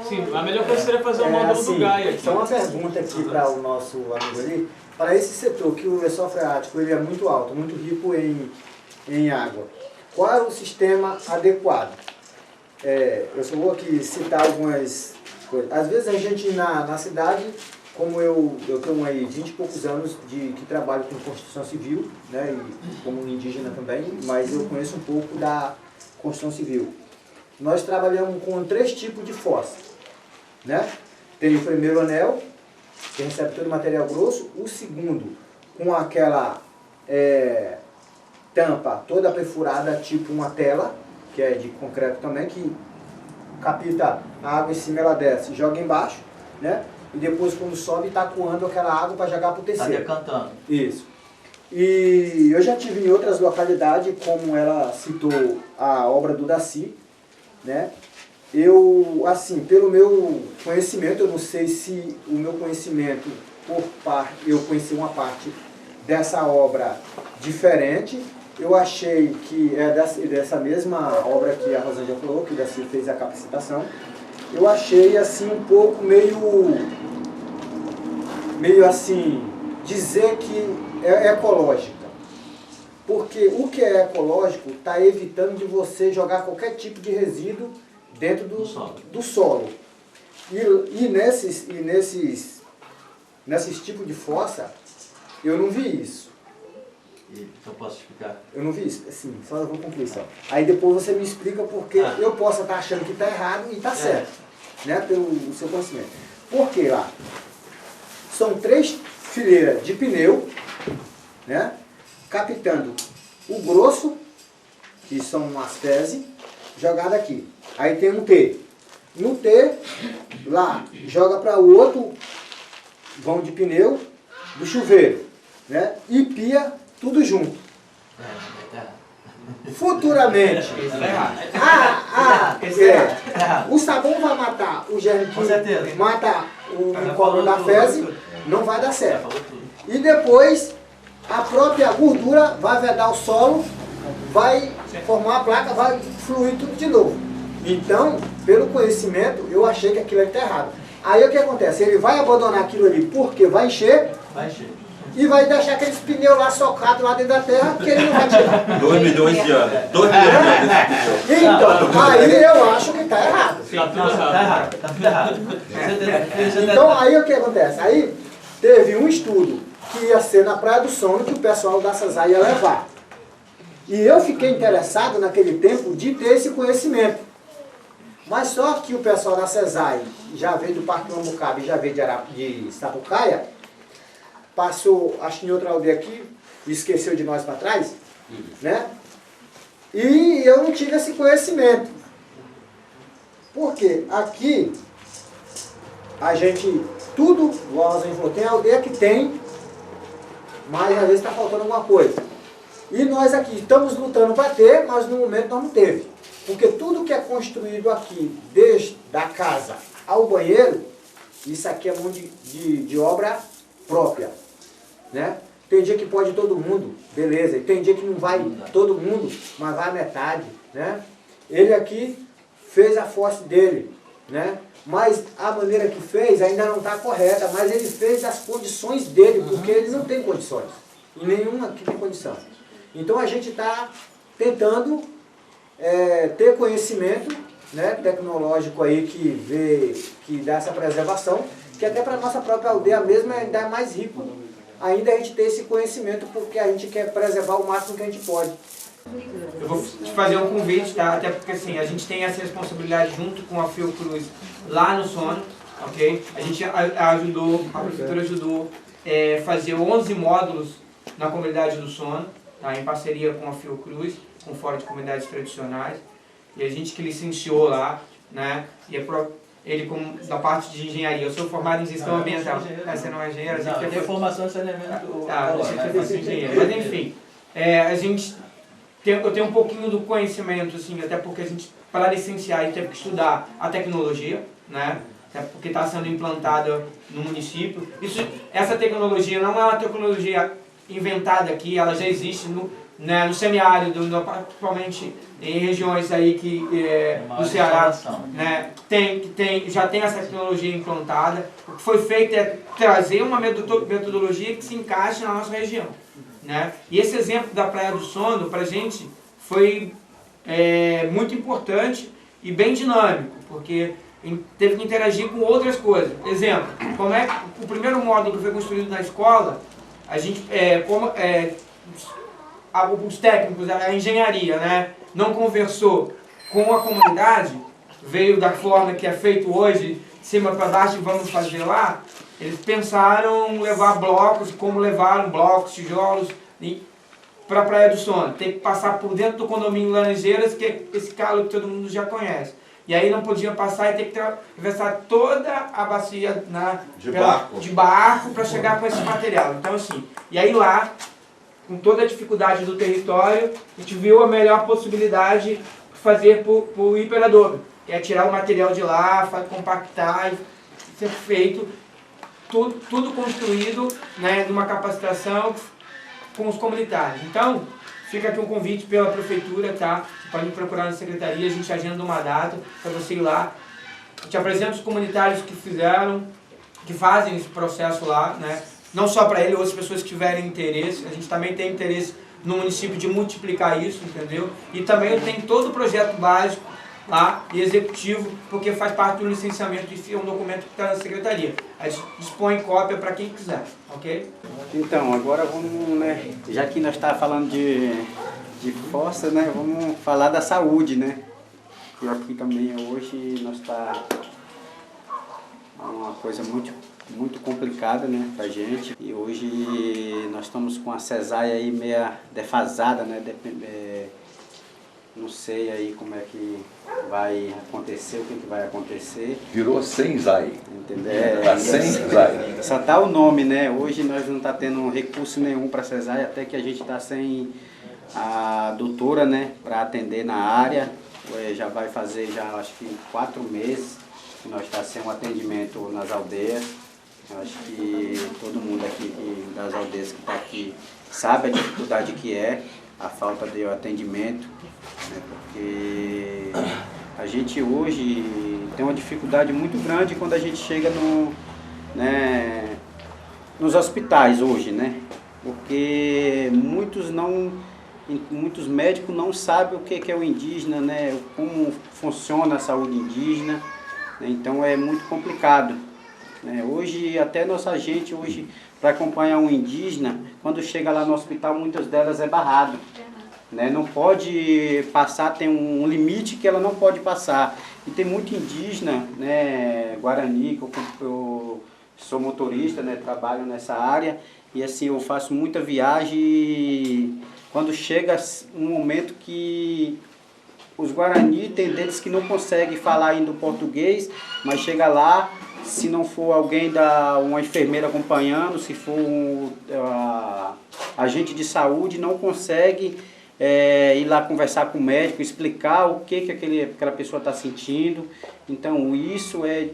Sim, a melhor coisa seria fazer o módulo do Gaia. Só uma pergunta aqui para o nosso amigo ali. Para esse setor, que o lençol freático ele é muito alto, muito rico em água, qual é o sistema adequado? eu só vou aqui citar algumas coisas. Às vezes a gente na cidade, como eu tenho aí 20 e poucos anos que trabalho com construção civil, né, e como indígena também, mas eu conheço um pouco da construção civil. Nós trabalhamos com 3 tipos de fossa, né? Tem o primeiro anel, que recebe todo o material grosso, o segundo com aquela tampa toda perfurada, tipo uma tela, que é de concreto também, que capta a água em cima, ela desce, joga embaixo, né? E depois quando sobe está coando aquela água para jogar para o terceiro. Está decantando. Isso. E eu já tive em outras localidades, como ela citou a obra do Daci, né? Eu, assim, pelo meu conhecimento, eu não sei se o meu conhecimento, eu conheci uma parte dessa obra diferente. Eu achei que é dessa mesma obra que a Rosângela falou, que o Daci fez a capacitação. Eu achei, assim, um pouco meio assim, dizer que é ecológica. Porque o que é ecológico está evitando de você jogar qualquer tipo de resíduo dentro do solo. E nesses tipos de fossa, eu não vi isso. Então posso explicar? Eu não vi isso, assim, só vou concluir só. Aí depois você me explica porque eu posso estar achando que está errado e está certo, né, pelo seu conhecimento. Por que lá? São 3 fileiras de pneu, né, captando o grosso, que são as fezes, jogada aqui. Aí tem um T. No T, lá, joga para o outro vão de pneu do chuveiro, né, e pia tudo junto. Futuramente, o sabão vai matar o germe que mata o micróbio da fezes, não vai dar certo. E depois, a própria gordura vai vedar o solo, vai formar a placa, vai fluir tudo de novo. Então, pelo conhecimento, eu achei que aquilo está errado. Aí o que acontece? Ele vai abandonar aquilo ali porque vai encher. E vai deixar aqueles pneus lá socados lá dentro da terra, que ele não vai tirar. 2 milhões de anos. 2 milhões de anos. Então, aí eu acho que está errado. Está errado. Então, aí o que acontece? Aí teve um estudo que ia ser na Praia do Sono, que o pessoal da SESAI ia levar. E eu fiquei interessado naquele tempo de ter esse conhecimento. Mas só que o pessoal da SESAI já veio do Parque Mambucaba e já veio de Sapucaia, passou, acho que em outra aldeia aqui, e esqueceu de nós para trás, né? E eu não tive esse conhecimento. Porque aqui, a gente, tudo, igual a Rosângela falou, tem aldeia que tem, mas às vezes está faltando alguma coisa. E nós aqui estamos lutando para ter, mas no momento nós não teve. Porque tudo que é construído aqui, desde a casa ao banheiro, isso aqui é mão de obra própria. Né? Tem dia que pode todo mundo, beleza, e tem dia que não vai todo mundo, mas vai a metade, né? Ele aqui fez a fossa dele, né? Mas a maneira que fez ainda não está correta, mas ele fez as condições dele, porque ele não tem condições, e nenhuma aqui tem condição. Então a gente está tentando ter conhecimento, né, tecnológico aí que dá essa preservação, que até para a nossa própria aldeia mesmo ainda é mais rico. Ainda a gente tem esse conhecimento porque a gente quer preservar o máximo que a gente pode. Eu vou te fazer um convite, tá? Até porque assim, a gente tem essa responsabilidade junto com a Fiocruz lá no Sono, ok? A gente ajudou, a prefeitura ajudou a fazer 11 módulos na comunidade do Sono, tá? Em parceria com a Fiocruz, com o Fórum de Comunidades Tradicionais. E a gente que licenciou lá, né? E ele como da parte de engenharia. Eu sou formado em gestão ambiental. Você não é engenheiro? Não, tem formação em saneamento. Não sei se eu faço engenheiro. Mas enfim, eu tenho um pouquinho do conhecimento, assim, até porque a gente, para licenciar, a gente teve que estudar a tecnologia, né? Até porque está sendo implantada no município. Essa tecnologia não é uma tecnologia inventada aqui, ela já existe no semiárido, principalmente em regiões aí do Ceará, né, já tem essa tecnologia implantada. O que foi feito é trazer uma metodologia que se encaixe na nossa região, né? E esse exemplo da Praia do Sono, para a gente, foi muito importante e bem dinâmico, porque teve que interagir com outras coisas. Exemplo, como é que o primeiro módulo que foi construído na escola, a gente, os técnicos, a engenharia, né, não conversou com a comunidade, veio da forma que é feito hoje, de cima para baixo, vamos fazer lá. Eles pensaram levar blocos, como levaram blocos, tijolos para a Praia do Sono. Tem que passar por dentro do condomínio Laranjeiras, que é esse calo que todo mundo já conhece. E aí não podia passar e ter que atravessar toda a bacia de barco para chegar com esse material. Então assim, e aí lá, com toda a dificuldade do território, a gente viu a melhor possibilidade de fazer por Imperador, que é tirar o material de lá, compactar e ser feito, tudo construído, né, numa capacitação com os comunitários. Então, fica aqui um convite pela prefeitura, tá? Você pode me procurar na secretaria, a gente agenda uma data para você ir lá. Eu te apresento os comunitários que fizeram, que fazem esse processo lá, né? Não só para ele, outras pessoas que tiverem interesse. A gente também tem interesse no município de multiplicar isso, entendeu? E também tem todo o projeto básico lá e executivo, porque faz parte do licenciamento e é um documento que está na secretaria. A gente dispõe cópia para quem quiser, ok? Então, agora vamos, né, já que nós estávamos falando de força, né, vamos falar da saúde, né? E aqui também hoje nós está uma coisa muito complicada, né, pra gente. E hoje nós estamos com a cesárea aí meia defasada, né? Não sei aí como é que vai acontecer, o que vai acontecer. Virou sem ZAI. Entendeu? Tá sem ZAI. Só tá o nome, né? Hoje nós não tá tendo recurso nenhum para cesárea, até que a gente tá sem a doutora, né, para atender na área. Já vai fazer acho que 4 meses que nós está sem um atendimento nas aldeias. Eu acho que todo mundo aqui das aldeias que está aqui sabe a dificuldade que é a falta de atendimento, né, porque a gente hoje tem uma dificuldade muito grande quando a gente chega nos hospitais hoje, né, porque muitos médicos não sabem o que é o indígena, né, como funciona a saúde indígena, né, então é muito complicado. Hoje, até nossa gente, hoje, para acompanhar um indígena, quando chega lá no hospital, muitas delas é barrado. Né? Não pode passar, tem um limite que ela não pode passar. E tem muito indígena, né, Guarani, que eu sou motorista, né, trabalho nessa área, e assim, eu faço muita viagem e quando chega um momento que os Guarani, tem deles que não conseguem falar ainda o português, mas chega lá, se não for alguém uma enfermeira acompanhando, se for agente de saúde, não consegue ir lá conversar com o médico, explicar o que aquela pessoa está sentindo. Então isso é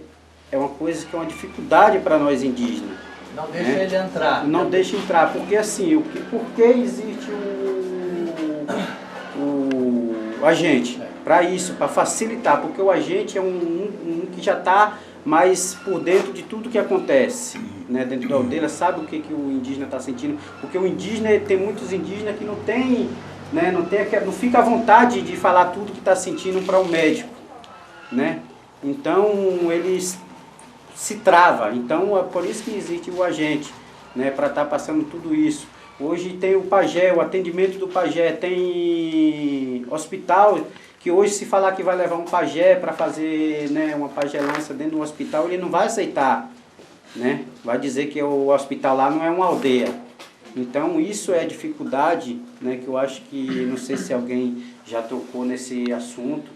uma coisa que é uma dificuldade para nós indígenas. Não deixa ele entrar. Não deixa entrar, porque assim, por que existe o agente? Para isso, para facilitar, porque o agente é um que já está mais por dentro de tudo que acontece, né? Dentro da aldeia, sabe o que o indígena está sentindo, porque o indígena, tem muitos indígenas que não tem, né? Não fica à vontade de falar tudo que está sentindo para o médico, né? Então eles se travam, então é por isso que existe o agente, né? Para estar passando tudo isso. Hoje tem o pajé, o atendimento do pajé, tem hospital, que hoje se falar que vai levar um pajé para fazer, né, uma pajelança dentro do hospital, ele não vai aceitar, né? Vai dizer que o hospital lá não é uma aldeia. Então isso é dificuldade, né, que eu acho que, não sei se alguém já tocou nesse assunto,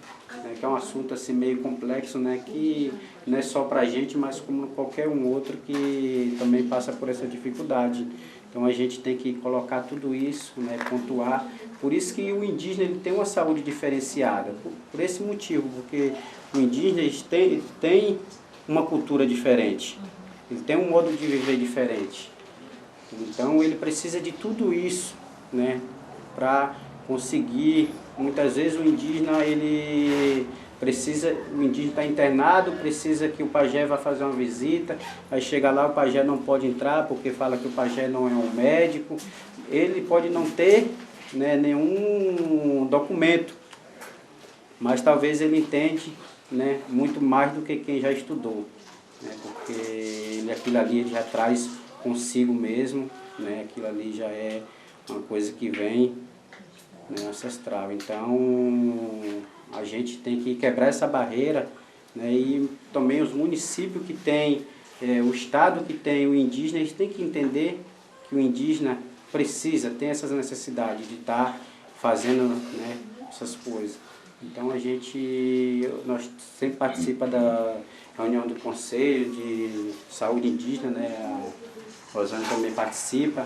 né, que é um assunto assim meio complexo, né, que não é só para a gente, mas como qualquer um outro que também passa por essa dificuldade. Então a gente tem que colocar tudo isso, né, pontuar. Por isso que o indígena ele tem uma saúde diferenciada, por esse motivo, porque o indígena tem uma cultura diferente, ele tem um modo de viver diferente. Então ele precisa de tudo isso, né, para conseguir. Muitas vezes o indígena o indígena está internado, precisa que o pajé vá fazer uma visita, aí chega lá, o pajé não pode entrar porque fala que o pajé não é um médico, ele pode não ter, né, nenhum documento, mas talvez ele entende, né, muito mais do que quem já estudou, né, porque aquilo ali ele já traz consigo mesmo, né, aquilo ali já é uma coisa que vem, né, ancestral. Então a gente tem que quebrar essa barreira, né, e também os municípios que tem, o estado que tem o indígena, eles têm que entender que o indígena tem essas necessidades de estar fazendo, né, essas coisas. Então nós sempre participamos da reunião do Conselho de Saúde Indígena, né, a Rosane também participa,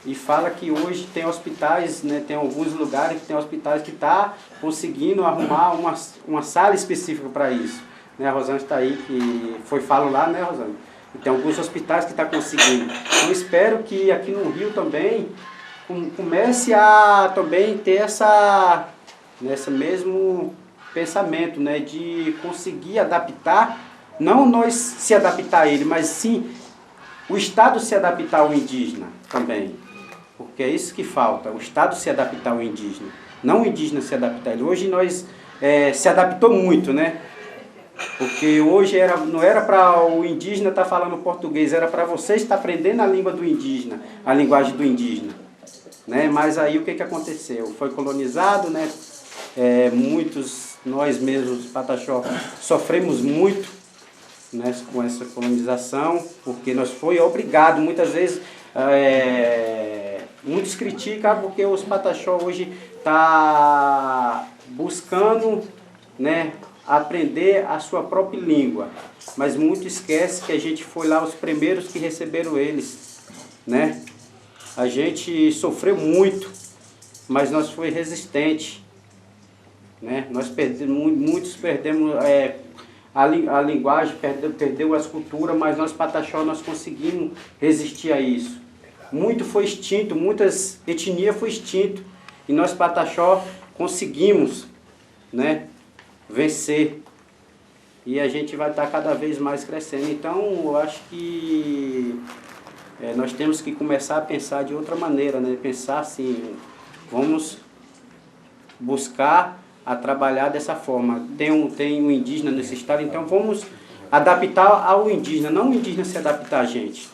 e fala que hoje tem hospitais, né, tem alguns lugares que tem hospitais que estão conseguindo arrumar uma sala específica para isso. Né, a Rosane está aí, que falo lá, né, Rosane? E tem alguns hospitais que estão conseguindo. Então espero que aqui no Rio também comece a também ter nesse mesmo pensamento, né, de conseguir adaptar, não nós se adaptar a ele, mas sim o Estado se adaptar ao indígena também. Porque é isso que falta, o Estado se adaptar ao indígena, não o indígena se adaptar a ele. Hoje nós se adaptou muito, né? Porque hoje não era para o indígena estar falando português, era para você estar aprendendo a língua do indígena, a linguagem do indígena. Né? Mas aí o que aconteceu? Foi colonizado, né? Nós mesmos, Pataxó, sofremos muito, né, com essa colonização, porque nós foi obrigado, muitas vezes, muitos criticam porque os Pataxó hoje estão buscando, né, aprender a sua própria língua, mas muito esquece que a gente foi lá os primeiros que receberam eles, né? A gente sofreu muito, mas nós foi resistente, né? Muitos perdemos a linguagem, perdeu as culturas, mas nós Pataxó nós conseguimos resistir a isso. Muito foi extinto, muitas etnias foi extinto, e nós Pataxó conseguimos, né, vencer, e a gente vai estar cada vez mais crescendo. Então eu acho que nós temos que começar a pensar de outra maneira, né? Pensar assim, vamos buscar a trabalhar dessa forma. Tem um indígena nesse estado, então vamos adaptar ao indígena, não o indígena se adaptar a gente,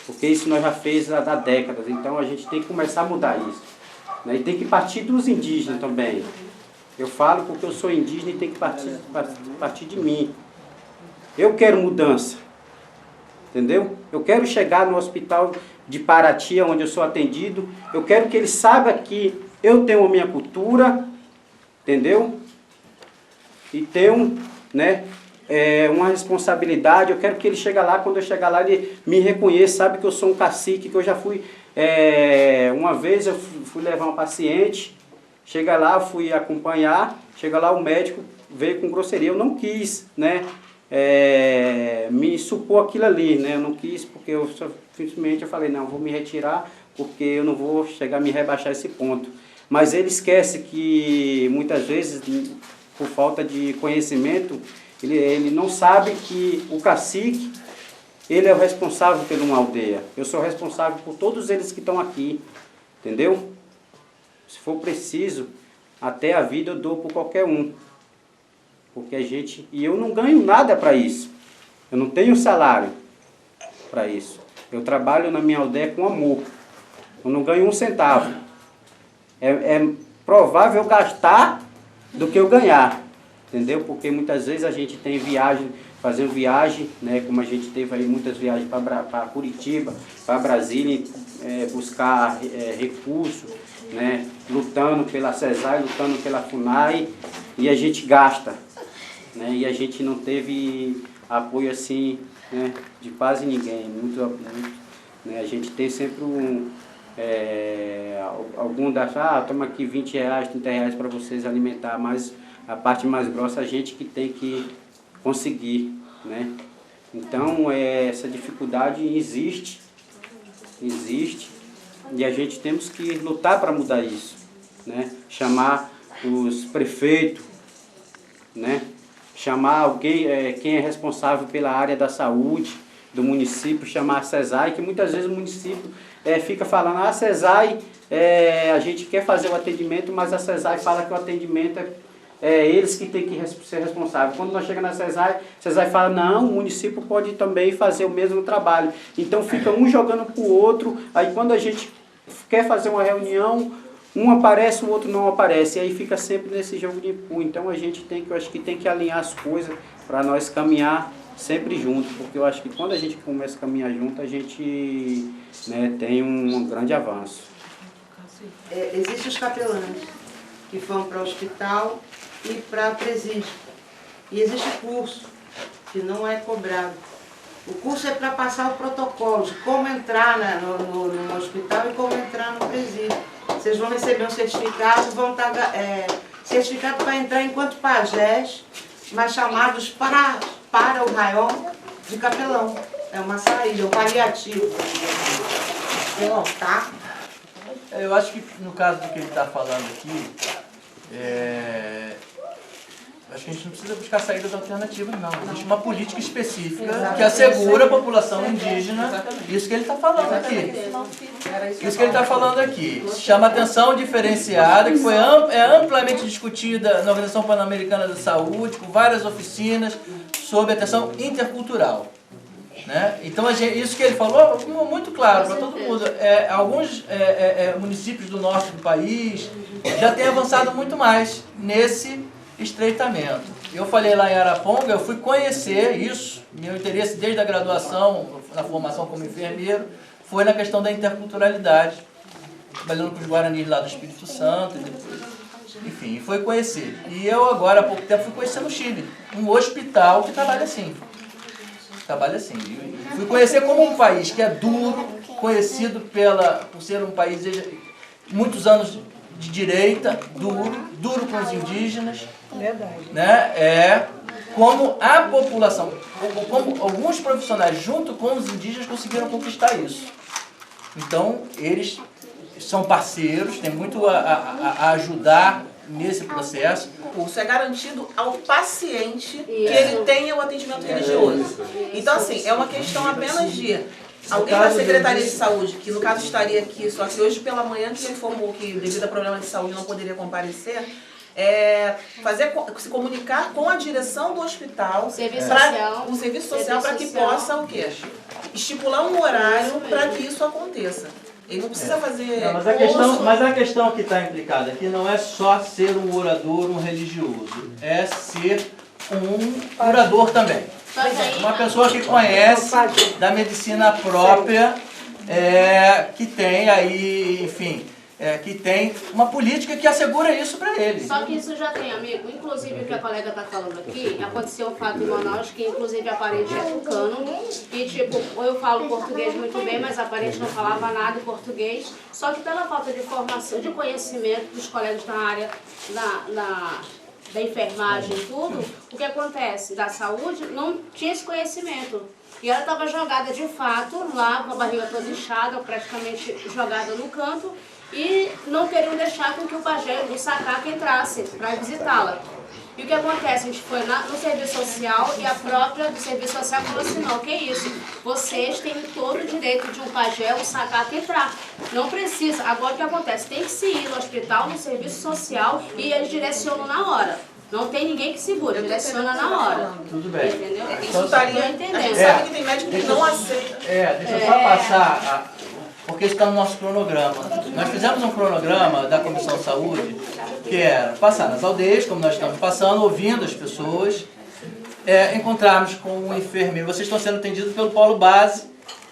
porque isso nós já fez há décadas. Então a gente tem que começar a mudar isso, né? E tem que partir dos indígenas também. Eu falo porque eu sou indígena e tem que partir de mim. Eu quero mudança, entendeu? Eu quero chegar no hospital de Paraty, onde eu sou atendido. Eu quero que ele saiba que eu tenho a minha cultura, entendeu? E tenho, né, uma responsabilidade. Eu quero que ele chegue lá, quando eu chegar lá, ele me reconheça, sabe que eu sou um cacique, que eu já fui... uma vez eu fui levar um paciente, chega lá, fui acompanhar, chega lá o médico veio com grosseria, eu não quis, né, me supor aquilo ali, né, eu não quis, porque simplesmente eu falei, não, vou me retirar, porque eu não vou chegar a me rebaixar esse ponto. Mas ele esquece que muitas vezes, por falta de conhecimento, ele não sabe que o cacique, ele é o responsável por uma aldeia. Eu sou responsável por todos eles que estão aqui, entendeu? Se for preciso, até a vida eu dou por qualquer um. Porque e eu não ganho nada para isso. Eu não tenho salário para isso. Eu trabalho na minha aldeia com amor. Eu não ganho um centavo. É provável eu gastar do que eu ganhar. Entendeu? Porque muitas vezes a gente tem fazendo viagem, né, como a gente teve aí muitas viagens para Curitiba, para Brasília, buscar recursos, né, lutando pela CESAI, lutando pela FUNAI, e a gente gasta, né, e a gente não teve apoio assim, né, de quase ninguém, né, a gente tem sempre algum toma aqui 20 reais, 30 reais para vocês alimentar, mas a parte mais grossa a gente que tem que conseguir, né? Então essa dificuldade existe, e a gente temos que lutar para mudar isso, né? Chamar os prefeitos, né? Chamar alguém, quem é responsável pela área da saúde do município, chamar a CESAI, que muitas vezes o município fica falando, a CESAI, a gente quer fazer o atendimento, mas a CESAI fala que o atendimento eles que têm que ser responsáveis. Quando nós chegamos na CESAI fala, não, o município pode também fazer o mesmo trabalho. Então fica um jogando para o outro, aí quando a gente quer fazer uma reunião, um aparece, o outro não aparece, e aí fica sempre nesse jogo de empurra. Então a gente eu acho que tem que alinhar as coisas para nós caminhar sempre junto, porque eu acho que quando a gente começa a caminhar junto, a gente, né, tem um grande avanço. Existem os capelães que vão para o hospital e para presídio. E existe curso que não é cobrado. O curso é para passar o protocolo de como entrar no hospital e como entrar no presídio. Vocês vão receber um certificado, vão estar certificado para entrar enquanto pajés, mas chamados para o raio de capelão. É uma saída, um paliativo. Tá? Eu acho que no caso do que ele está falando aqui, acho que a gente não precisa buscar saídas alternativas, não. Existe uma política específica que assegura a população indígena, isso que ele está falando aqui. Isso que ele está falando aqui. Chama atenção diferenciada, que foi amplamente discutida na Organização Pan-Americana da Saúde, com várias oficinas, sobre atenção intercultural. Né? Então, isso que ele falou, muito claro para todo mundo. Alguns municípios do norte do país já têm avançado muito mais nesse estreitamento. Eu falei lá em Araponga, eu fui conhecer isso, meu interesse desde a graduação, na formação como enfermeiro, foi na questão da interculturalidade, trabalhando com os Guaranis lá do Espírito Santo, e depois, enfim, foi conhecer. E eu agora, há pouco tempo, fui conhecer no Chile, um hospital que trabalha assim. Fui conhecer como um país que é duro, conhecido por ser um país de muitos anos de direita, duro com os indígenas. Verdade. Né? Como a população, como alguns profissionais junto com os indígenas conseguiram conquistar isso. Então, eles são parceiros, têm muito a ajudar nesse processo. O curso é garantido ao paciente que ele tenha o atendimento religioso. Então, assim, é uma questão apenas de alguém da Secretaria de Saúde, que no caso estaria aqui, só que hoje pela manhã que ele informou que devido a problema de saúde não poderia comparecer, se comunicar com a direção do hospital, o serviço social para que possa o quê? Estipular um horário para que isso aconteça. Ele não precisa fazer... Não, mas a questão que está implicada aqui não é só ser um orador, um religioso. É ser um curador também. Uma pessoa que conhece da medicina própria, que tem aí, enfim... que tem uma política que assegura isso para ele. Só que isso já tem, amigo. Inclusive, o que a colega está falando aqui, aconteceu um fato em Manaus que, inclusive, a parente é tucano. E, tipo, eu falo português muito bem, mas a parente não falava nada em português. Só que pela falta de formação, de conhecimento dos colegas na área da enfermagem e tudo, o que acontece? Da saúde, não tinha esse conhecimento. E ela estava jogada, de fato, lá com a barriga toda inchada, praticamente jogada no canto, e não queriam deixar com que o pajé, o sacaca, entrasse para visitá-la. E o que acontece? A gente foi no serviço social e a própria do serviço social falou assim, não, que isso? Vocês têm todo o direito de um pajé, um sacaca entrar. Não precisa. Agora o que acontece? Tem que se ir no hospital, no serviço social e eles direcionam na hora. Não tem ninguém que segura, direciona na hora. Tudo bem. Entendeu? Isso estaria entendendo. A gente sabe que tem médico que não aceita. Deixa eu só passar, porque isso está no nosso cronograma. Nós fizemos um cronograma da Comissão de Saúde, que era passar nas aldeias, como nós estamos passando, ouvindo as pessoas, encontrarmos com um enfermeiro. Vocês estão sendo atendidos pelo Polo Base,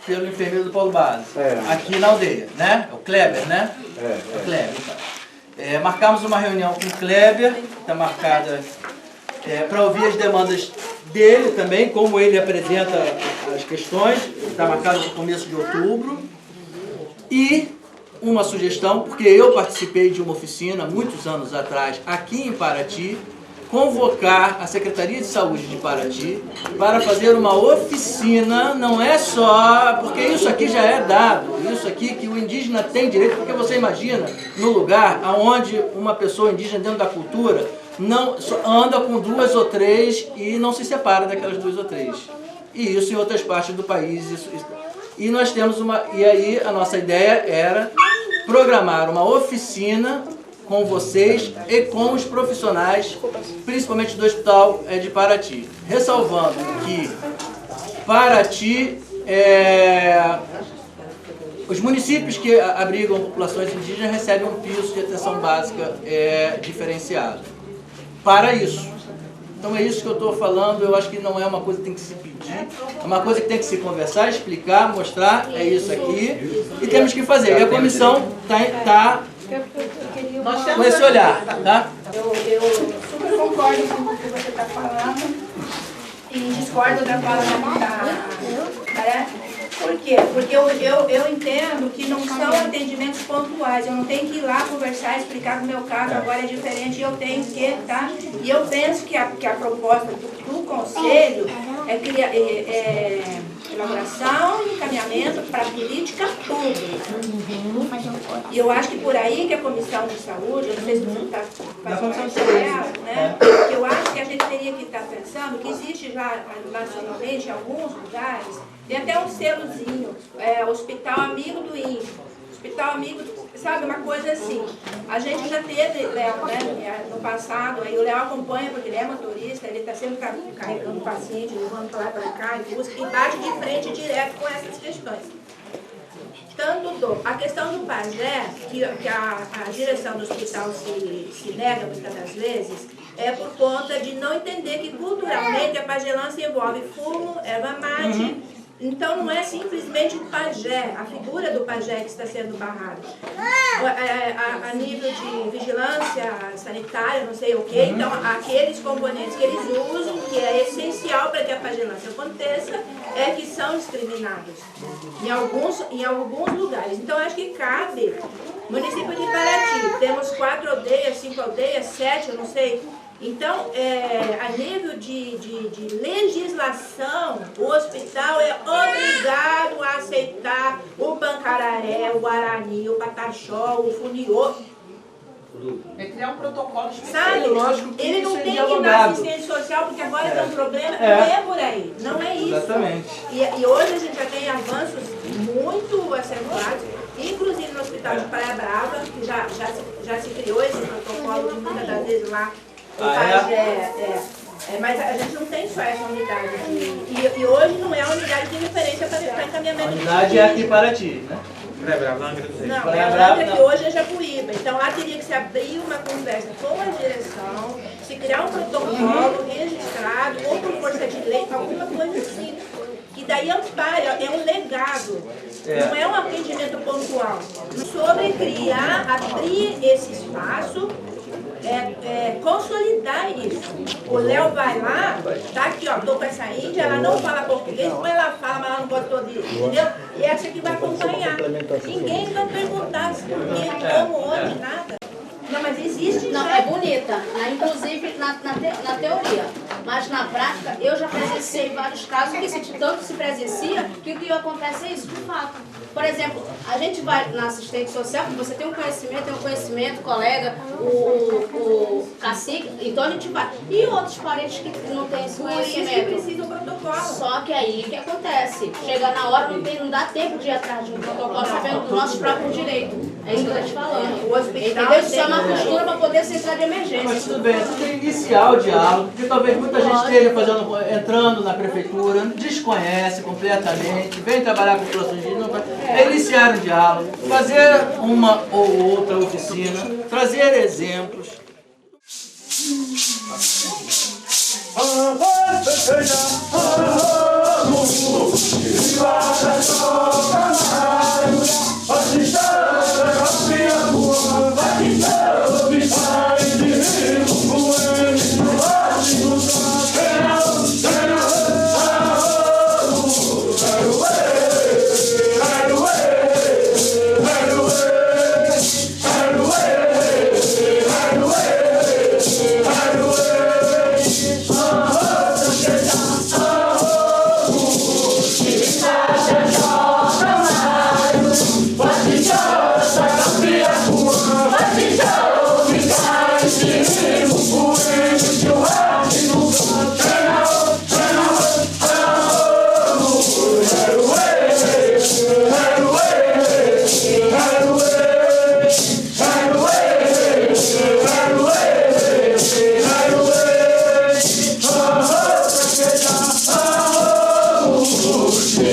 pelo enfermeiro do Polo Base, aqui na aldeia, né? É o Kleber, né? O Kleber, então. Marcamos uma reunião com o Kleber, que está marcada para ouvir as demandas dele também, como ele apresenta as questões, está marcado no começo de outubro. E uma sugestão, porque eu participei de uma oficina muitos anos atrás aqui em Paraty, convocar a Secretaria de Saúde de Paraty para fazer uma oficina, não é só, porque isso aqui já é dado, isso aqui que o indígena tem direito, porque você imagina no lugar onde uma pessoa indígena dentro da cultura não anda com 2 ou 3 e não se separa daquelas 2 ou 3. E isso em outras partes do país. E nós temos e aí a nossa ideia era programar uma oficina com vocês e com os profissionais, principalmente do Hospital de Paraty. Ressalvando que Paraty, os municípios que abrigam populações indígenas recebem um piso de atenção básica diferenciado. Para isso. Então é isso que eu estou falando, eu acho que não é uma coisa que tem que se pedir, é uma coisa que tem que se conversar, explicar, mostrar, é isso aqui, e temos que fazer. E a comissão está com esse olhar, tá? Eu super concordo com o que você está falando e discordo da fala da Por quê? Porque eu entendo que não são atendimentos pontuais. Eu não tenho que ir lá conversar, explicar que o meu caso agora é diferente e eu tenho que, tá? E eu penso que a proposta do Conselho é elaboração e encaminhamento para a política pública. E eu acho que por aí que a Comissão de Saúde, eu não sei se você está fazendo parte dela, né? Que eu acho que a gente teria que estar pensando que existe já nacionalmente em alguns lugares, tem até um selozinho, Hospital Amigo do Índio, Hospital Amigo, sabe, uma coisa assim. A gente já teve, Léo, né, no passado, aí o Léo acompanha porque ele é motorista, ele está sempre carregando o paciente, levando para lá para cá, e bate de frente direto com essas questões. Tanto a questão do pajé, que a direção do hospital se nega muitas das vezes, é por conta de não entender que culturalmente a pagelância envolve fumo, erva mate. Então não é simplesmente o pajé, a figura do pajé que está sendo barrada. A nível de vigilância sanitária, não sei o quê, então aqueles componentes que eles usam, que é essencial para que a pagelância aconteça, é que são discriminados em alguns lugares. Então acho que cabe, município de Paraty, temos 4 aldeias, 5 aldeias, 7, eu não sei. Então, a nível de legislação, o hospital é obrigado a aceitar o pancararé, o guarani, o pataxó, o funiô. É criar um protocolo específico. Sabe? Ele não tem que ir na assistência social, porque agora tem um problema. Não é por aí, não é isso. Exatamente. E hoje a gente já tem avanços muito acentuados, inclusive no Hospital de Praia Brava, que já se criou esse protocolo de muitas das vezes lá. Mas a gente não tem só essa unidade aqui. E hoje não é a unidade de referência para encaminhamento. A unidade é aqui em Paraty, né? Não, é a Angra que hoje é Japuíba. Então lá teria que se abrir uma conversa com a direção, se criar um protocolo registrado, ou por força de lei, alguma coisa assim. Que daí ampara, é um legado, não é um atendimento pontual. Sobre criar, abrir esse espaço, consolidar isso. O Léo vai lá, tá aqui, ó, tô com essa índia, ela não fala português, ou ela fala, mas ela não gostou de, entendeu? E essa que vai acompanhar. Ninguém vai perguntar se por quê, como, onde, nada. Não, mas existe. Não, é bonita, inclusive na teoria. Mas na prática, eu já presenciei vários casos que tanto se presencia que o que acontece é isso, de fato. Por exemplo, a gente vai na assistente social, você tem um conhecimento, colega, o cacique, então a gente vai. E outros parentes que não têm esse conhecimento? Por isso que precisa um protocolo. Só que aí o que acontece? Chega na hora, não dá tempo de ir atrás de um protocolo sabendo dos nossos próprios direitos. É isso que eu estou te falando. O hospital entendeu? Isso é uma postura para poder ser de emergência. Mas tudo bem, você tem que iniciar o diálogo, porque talvez muita gente esteja entrando na prefeitura, desconhece completamente, vem trabalhar com populações indígenas, é iniciar o diálogo, fazer uma ou outra oficina, trazer exemplos.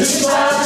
Festival